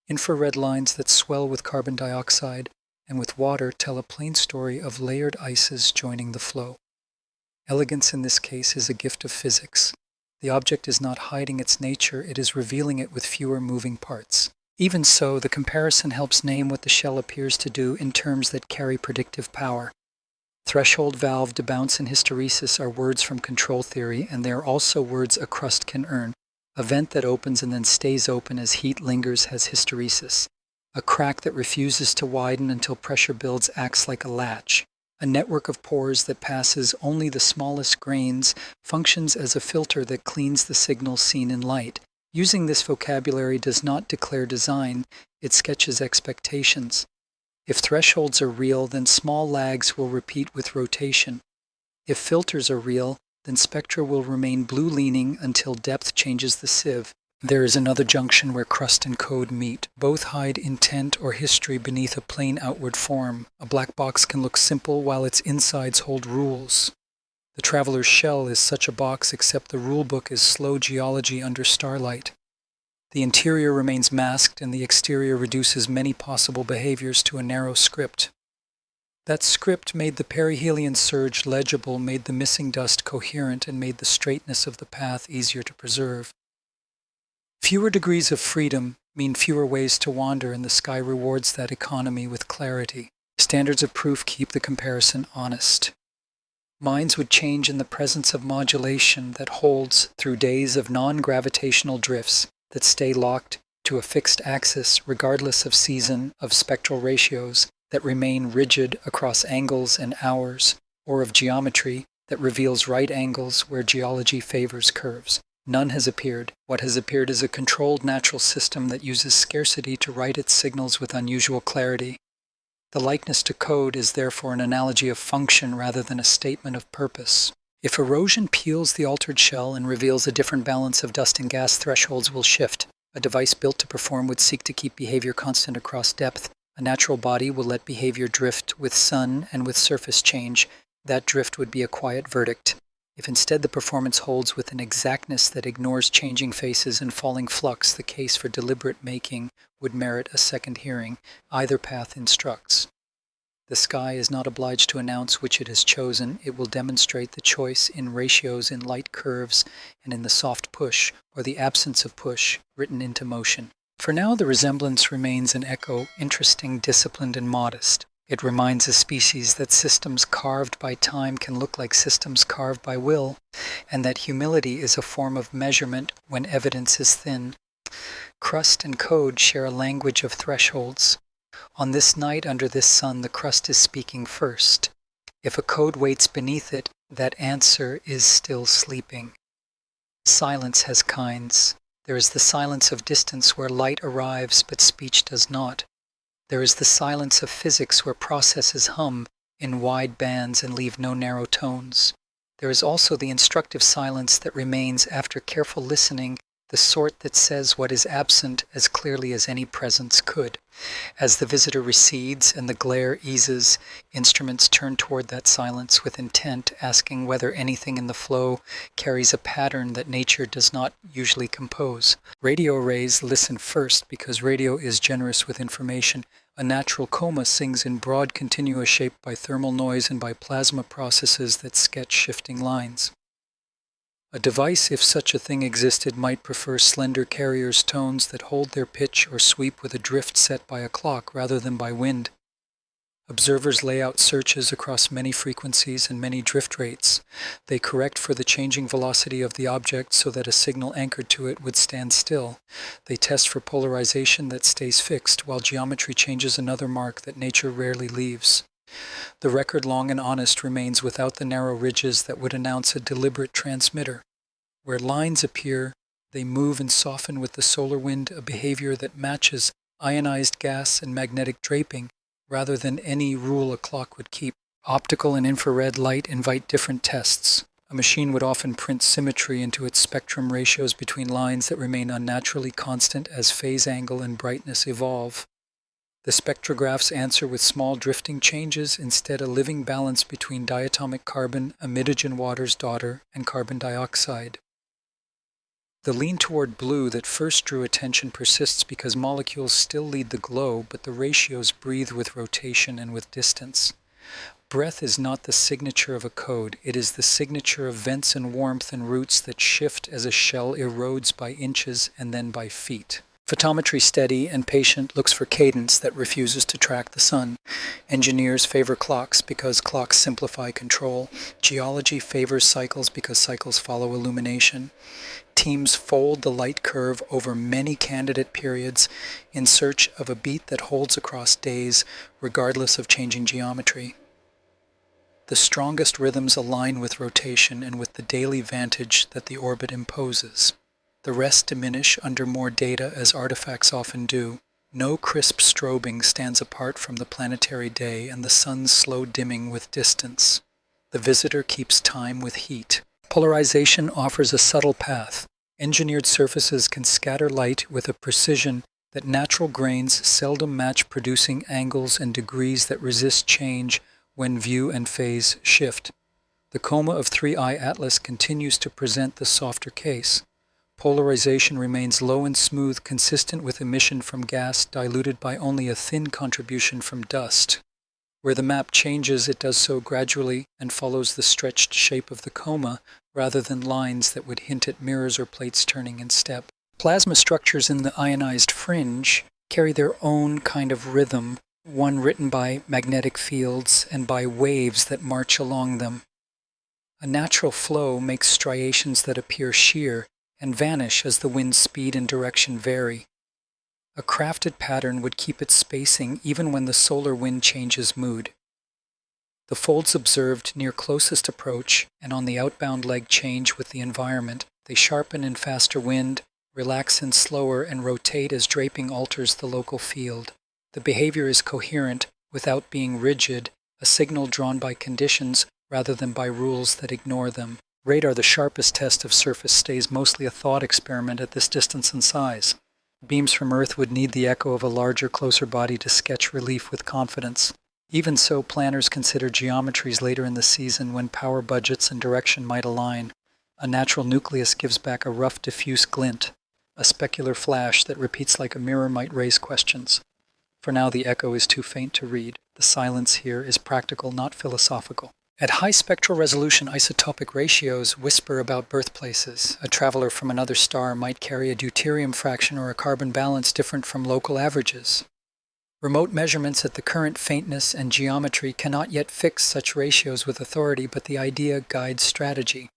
Infrared lines that swell with carbon dioxide and with water tell a plain story of layered ices joining the flow. Elegance in this case is a gift of physics. The object is not hiding its nature, it is revealing it with fewer moving parts. Even so, the comparison helps name what the shell appears to do in terms that carry predictive power. Threshold, valve, debounce, and hysteresis are words from control theory, and they are also words a crust can earn. A vent that opens and then stays open as heat lingers has hysteresis. A crack that refuses to widen until pressure builds acts like a latch. A network of pores that passes only the smallest grains functions as a filter that cleans the signal seen in light. Using this vocabulary does not declare design, it sketches expectations. If thresholds are real, then small lags will repeat with rotation. If filters are real, then spectra will remain blue-leaning until depth changes the sieve. There is another junction where crust and code meet. Both hide intent or history beneath a plain outward form. A black box can look simple while its insides hold rules. The traveler's shell is such a box, except the rulebook is slow geology under starlight. The interior remains masked and the exterior reduces many possible behaviors to a narrow script. That script made the perihelion surge legible, made the missing dust coherent, and made the straightness of the path easier to preserve. Fewer degrees of freedom mean fewer ways to wander, and the sky rewards that economy with clarity. Standards of proof keep the comparison honest. Minds would change in the presence of modulation that holds through days of non-gravitational drifts that stay locked to a fixed axis regardless of season, of spectral ratios that remain rigid across angles and hours, or of geometry that reveals right angles where geology favors curves. None has appeared. What has appeared is a controlled natural system that uses scarcity to write its signals with unusual clarity. The likeness to code is therefore an analogy of function rather than a statement of purpose. If erosion peels the altered shell and reveals a different balance of dust and gas, thresholds will shift. A device built to perform would seek to keep behavior constant across depth. A natural body will let behavior drift with sun and with surface change. That drift would be a quiet verdict. If instead the performance holds with an exactness that ignores changing faces and falling flux, the case for deliberate making would merit a second hearing. Either path instructs. The sky is not obliged to announce which it has chosen. It will demonstrate the choice in ratios, in light curves, and in the soft push, or the absence of push, written into motion. For now, the resemblance remains an echo, interesting, disciplined, and modest. It reminds a species that systems carved by time can look like systems carved by will, and that humility is a form of measurement when evidence is thin. Crust and code share a language of thresholds. On this night under this sun, the crust is speaking first. If a code waits beneath it, that answer is still sleeping. Silence has kinds. There is the silence of distance where light arrives but speech does not. There is the silence of physics where processes hum in wide bands and leave no narrow tones. There is also the instructive silence that remains after careful listening, the sort that says what is absent as clearly as any presence could. As the visitor recedes and the glare eases, instruments turn toward that silence with intent, asking whether anything in the flow carries a pattern that nature does not usually compose. Radio rays listen first because radio is generous with information. A natural coma sings in broad continua shaped by thermal noise and by plasma processes that sketch shifting lines. A device, if such a thing existed, might prefer slender carriers' tones that hold their pitch or sweep with a drift set by a clock rather than by wind. Observers lay out searches across many frequencies and many drift rates. They correct for the changing velocity of the object so that a signal anchored to it would stand still. They test for polarization that stays fixed, while geometry changes another mark that nature rarely leaves. The record, long and honest, remains without the narrow ridges that would announce a deliberate transmitter. Where lines appear, they move and soften with the solar wind, a behavior that matches ionized gas and magnetic draping, rather than any rule a clock would keep. Optical and infrared light invite different tests. A machine would often print symmetry into its spectrum ratios between lines that remain unnaturally constant as phase angle and brightness evolve. The spectrographs answer with small drifting changes, instead a living balance between diatomic carbon, emitogen water's daughter, and carbon dioxide. The lean toward blue that first drew attention persists because molecules still lead the glow, but the ratios breathe with rotation and with distance. Breath is not the signature of a code. It is the signature of vents and warmth and roots that shift as a shell erodes by inches and then by feet. Photometry, steady and patient, looks for cadence that refuses to track the sun. Engineers favor clocks because clocks simplify control. Geology favors cycles because cycles follow illumination. Teams fold the light curve over many candidate periods in search of a beat that holds across days, regardless of changing geometry. The strongest rhythms align with rotation and with the daily vantage that the orbit imposes. The rest diminish under more data, as artifacts often do. No crisp strobing stands apart from the planetary day and the sun's slow dimming with distance. The visitor keeps time with heat. Polarization offers a subtle path. Engineered surfaces can scatter light with a precision that natural grains seldom match, producing angles and degrees that resist change when view and phase shift. The coma of 3I Atlas continues to present the softer case. Polarization remains low and smooth, consistent with emission from gas diluted by only a thin contribution from dust. Where the map changes, it does so gradually and follows the stretched shape of the coma rather than lines that would hint at mirrors or plates turning in step. Plasma structures in the ionized fringe carry their own kind of rhythm, one written by magnetic fields and by waves that march along them. A natural flow makes striations that appear sheer and vanish as the wind's speed and direction vary. A crafted pattern would keep its spacing even when the solar wind changes mood. The folds observed near closest approach and on the outbound leg change with the environment. They sharpen in faster wind, relax in slower, and rotate as draping alters the local field. The behavior is coherent without being rigid, a signal drawn by conditions rather than by rules that ignore them. Radar, the sharpest test of surface, stays mostly a thought experiment at this distance and size. Beams from Earth would need the echo of a larger, closer body to sketch relief with confidence. Even so, planners consider geometries later in the season when power budgets and direction might align. A natural nucleus gives back a rough, diffuse glint. A specular flash that repeats like a mirror might raise questions. For now, the echo is too faint to read. The silence here is practical, not philosophical. At high spectral resolution, isotopic ratios whisper about birthplaces. A traveler from another star might carry a deuterium fraction or a carbon balance different from local averages. Remote measurements at the current faintness and geometry cannot yet fix such ratios with authority, but the idea guides strategy.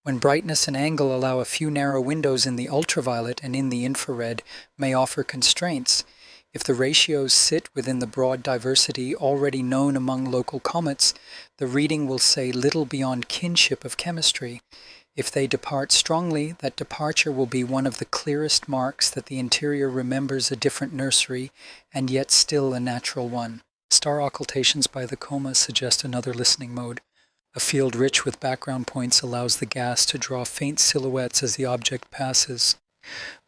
When brightness and angle allow a few narrow windows in the ultraviolet and in the infrared may offer constraints, if the ratios sit within the broad diversity already known among local comets, the reading will say little beyond kinship of chemistry. If they depart strongly, that departure will be one of the clearest marks that the interior remembers a different nursery, and yet still a natural one. Star occultations by the coma suggest another listening mode. A field rich with background points allows the gas to draw faint silhouettes as the object passes.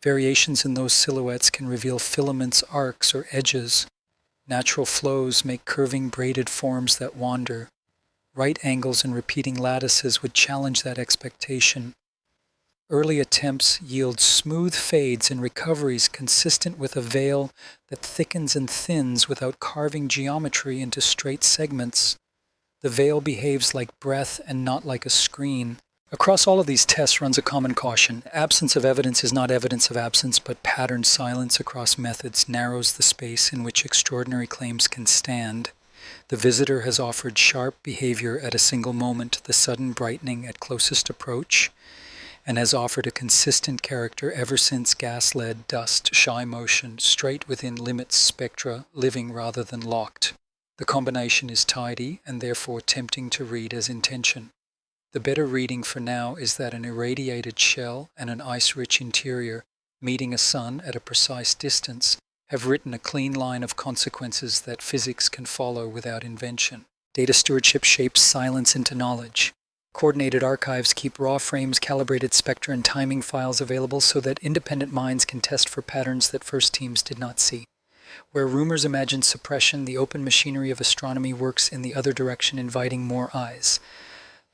Variations in those silhouettes can reveal filaments, arcs, or edges. Natural flows make curving braided forms that wander. Right angles and repeating lattices would challenge that expectation. Early attempts yield smooth fades and recoveries consistent with a veil that thickens and thins without carving geometry into straight segments. The veil behaves like breath and not like a screen. Across all of these tests runs a common caution. Absence of evidence is not evidence of absence, but patterned silence across methods narrows the space in which extraordinary claims can stand. The visitor has offered sharp behavior at a single moment, the sudden brightening at closest approach, and has offered a consistent character ever since gas-led dust, shy motion, straight within limits spectra, living rather than locked. The combination is tidy and therefore tempting to read as intention. The better reading for now is that an irradiated shell and an ice-rich interior, meeting a sun at a precise distance, have written a clean line of consequences that physics can follow without invention. Data stewardship shapes silence into knowledge. Coordinated archives keep raw frames, calibrated spectra, and timing files available so that independent minds can test for patterns that first teams did not see. Where rumors imagine suppression, the open machinery of astronomy works in the other direction, inviting more eyes.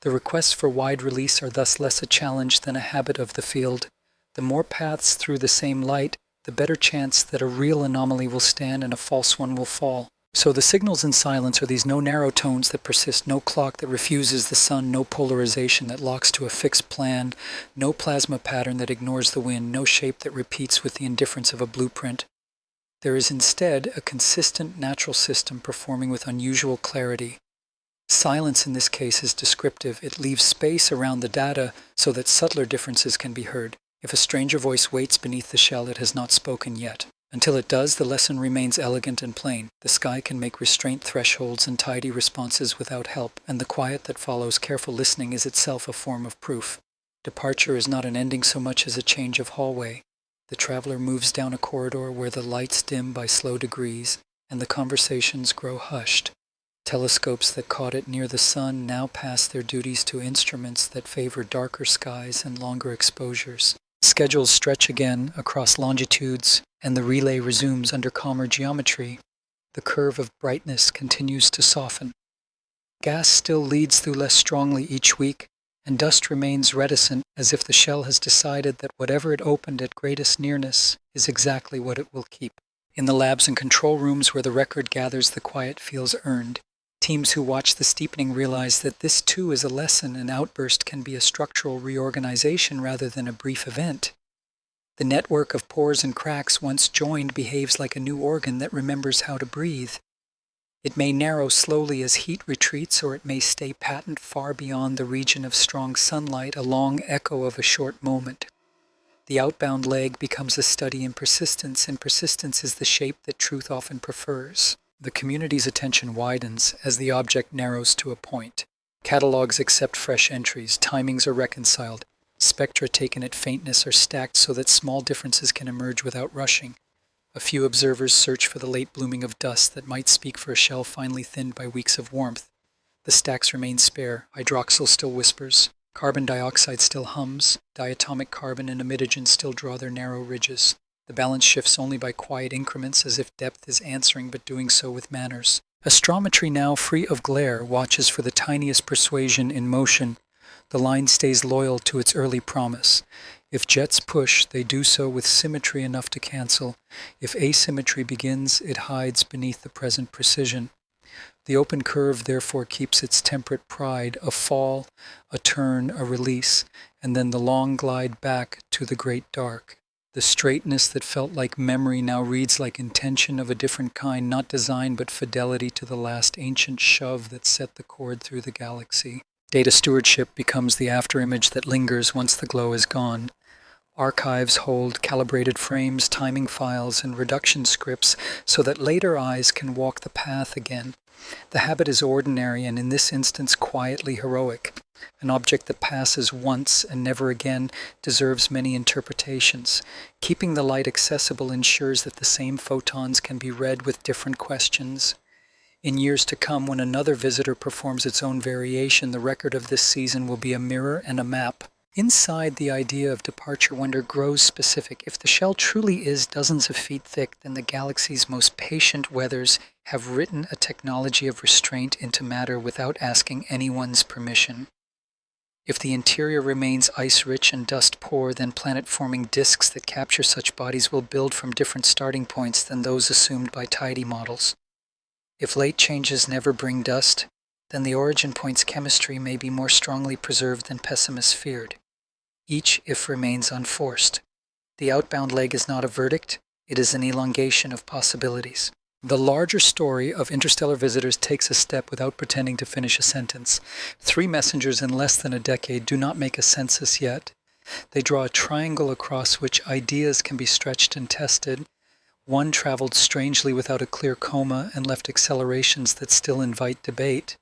The requests for wide release are thus less a challenge than a habit of the field. The more paths through the same light, the better chance that a real anomaly will stand and a false one will fall. So the signals in silence are these no narrow tones that persist, no clock that refuses the sun, no polarization that locks to a fixed plan, no plasma pattern that ignores the wind, no shape that repeats with the indifference of a blueprint. There is instead a consistent natural system performing with unusual clarity. Silence in this case is descriptive. It leaves space around the data so that subtler differences can be heard. If a stranger voice waits beneath the shell, it has not spoken yet. Until it does, the lesson remains elegant and plain. The sky can make restraint thresholds and tidy responses without help, and the quiet that follows careful listening is itself a form of proof. Departure is not an ending so much as a change of hallway. The traveler moves down a corridor where the lights dim by slow degrees, and the conversations grow hushed. Telescopes that caught it near the sun now pass their duties to instruments that favor darker skies and longer exposures. Schedules stretch again across longitudes, and the relay resumes under calmer geometry. The curve of brightness continues to soften. Gas still leads through less strongly each week, and dust remains reticent, as if the shell has decided that whatever it opened at greatest nearness is exactly what it will keep. In the labs and control rooms where the record gathers, the quiet feels earned. Teams who watch the steepening realize that this too is a lesson. An outburst can be a structural reorganization rather than a brief event. The network of pores and cracks once joined behaves like a new organ that remembers how to breathe. It may narrow slowly as heat retreats, or it may stay patent far beyond the region of strong sunlight, a long echo of a short moment. The outbound leg becomes a study in persistence, and persistence is the shape that truth often prefers. The community's attention widens as the object narrows to a point. Catalogs accept fresh entries, timings are reconciled, spectra taken at faintness are stacked so that small differences can emerge without rushing. A few observers search for the late blooming of dust that might speak for a shell finely thinned by weeks of warmth. The stacks remain spare. Hydroxyl still whispers. Carbon dioxide still hums. Diatomic carbon and emitogen still draw their narrow ridges. The balance shifts only by quiet increments, as if depth is answering but doing so with manners. Astrometry, now free of glare, watches for the tiniest persuasion in motion. The line stays loyal to its early promise. If jets push, they do so with symmetry enough to cancel. If asymmetry begins, it hides beneath the present precision. The open curve therefore keeps its temperate pride, a fall, a turn, a release, and then the long glide back to the great dark. The straightness that felt like memory now reads like intention of a different kind, not design but fidelity to the last ancient shove that set the chord through the galaxy. Data stewardship becomes the afterimage that lingers once the glow is gone. Archives hold calibrated frames, timing files, and reduction scripts so that later eyes can walk the path again. The habit is ordinary and in this instance quietly heroic. An object that passes once and never again deserves many interpretations. Keeping the light accessible ensures that the same photons can be read with different questions. In years to come, when another visitor performs its own variation, the record of this season will be a mirror and a map. Inside, the idea of departure wonder grows specific. If the shell truly is dozens of feet thick, then the galaxy's most patient weathers have written a technology of restraint into matter without asking anyone's permission. If the interior remains ice-rich and dust-poor, then planet-forming disks that capture such bodies will build from different starting points than those assumed by tidy models. If late changes never bring dust, then the origin point's chemistry may be more strongly preserved than pessimists feared. Each if remains unforced. The outbound leg is not a verdict, it is an elongation of possibilities. The larger story of interstellar visitors takes a step without pretending to finish a sentence. 3 messengers in less than a decade do not make a census yet. They draw a triangle across which ideas can be stretched and tested. One traveled strangely without a clear coma and left accelerations that still invite debate.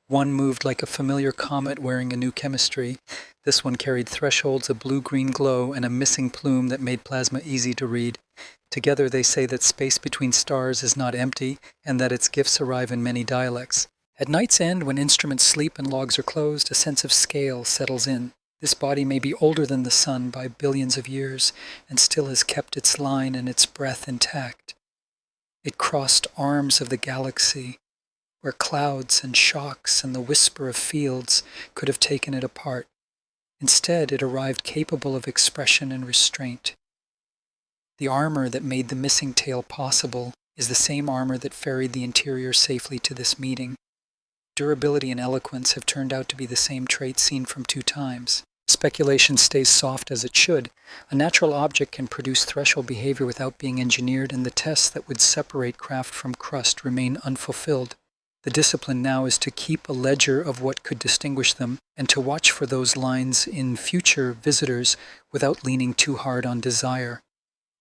One moved like a familiar comet wearing a new chemistry. This one carried thresholds, a blue-green glow, and a missing plume that made plasma easy to read. Together they say that space between stars is not empty, and that its gifts arrive in many dialects. At night's end, when instruments sleep and logs are closed, a sense of scale settles in. This body may be older than the sun by billions of years, and still has kept its line and its breath intact. It crossed arms of the galaxy, where clouds and shocks and the whisper of fields could have taken it apart. Instead, it arrived capable of expression and restraint. The armor that made the missing tail possible is the same armor that ferried the interior safely to this meeting. Durability and eloquence have turned out to be the same traits seen from 2 times. Speculation stays soft as it should. A natural object can produce threshold behavior without being engineered, and the tests that would separate craft from crust remain unfulfilled. The discipline now is to keep a ledger of what could distinguish them, and to watch for those lines in future visitors without leaning too hard on desire.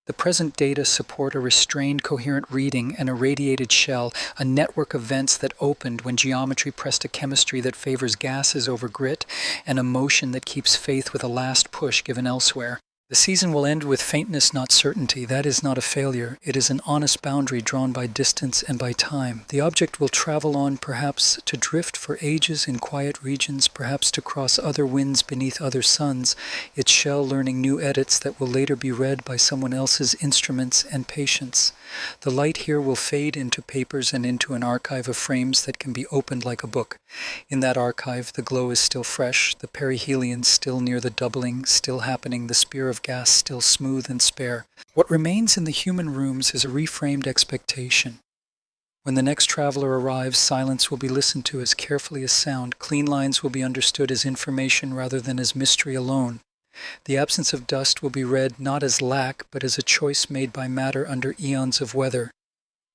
The present data support a restrained, coherent reading, an irradiated shell, a network of vents that opened when geometry pressed a chemistry that favors gases over grit, and a motion that keeps faith with a last push given elsewhere. The season will end with faintness, not certainty. That is not a failure. It is an honest boundary drawn by distance and by time. The object will travel on, perhaps to drift for ages in quiet regions, perhaps to cross other winds beneath other suns, its shell learning new edits that will later be read by someone else's instruments and patience. The light here will fade into papers and into an archive of frames that can be opened like a book. In that archive, the glow is still fresh, the perihelion still near the doubling, still happening, the spear of gas still smooth and spare. What remains in the human rooms is a reframed expectation. When the next traveler arrives, silence will be listened to as carefully as sound. Clean lines will be understood as information rather than as mystery alone. The absence of dust will be read not as lack, but as a choice made by matter under eons of weather.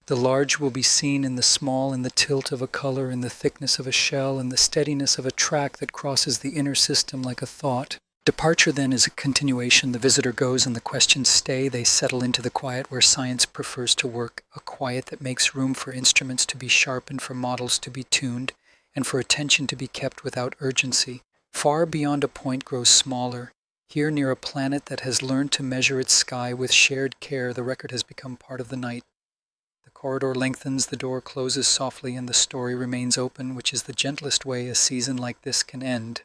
The large will be seen in the small, in the tilt of a color, in the thickness of a shell, in the steadiness of a track that crosses the inner system like a thought. Departure, then, is a continuation. The visitor goes and the questions stay. They settle into the quiet where science prefers to work, a quiet that makes room for instruments to be sharpened, for models to be tuned, and for attention to be kept without urgency. Far beyond a point grows smaller. Here, near a planet that has learned to measure its sky with shared care, the record has become part of the night. The corridor lengthens, the door closes softly, and the story remains open, which is the gentlest way a season like this can end.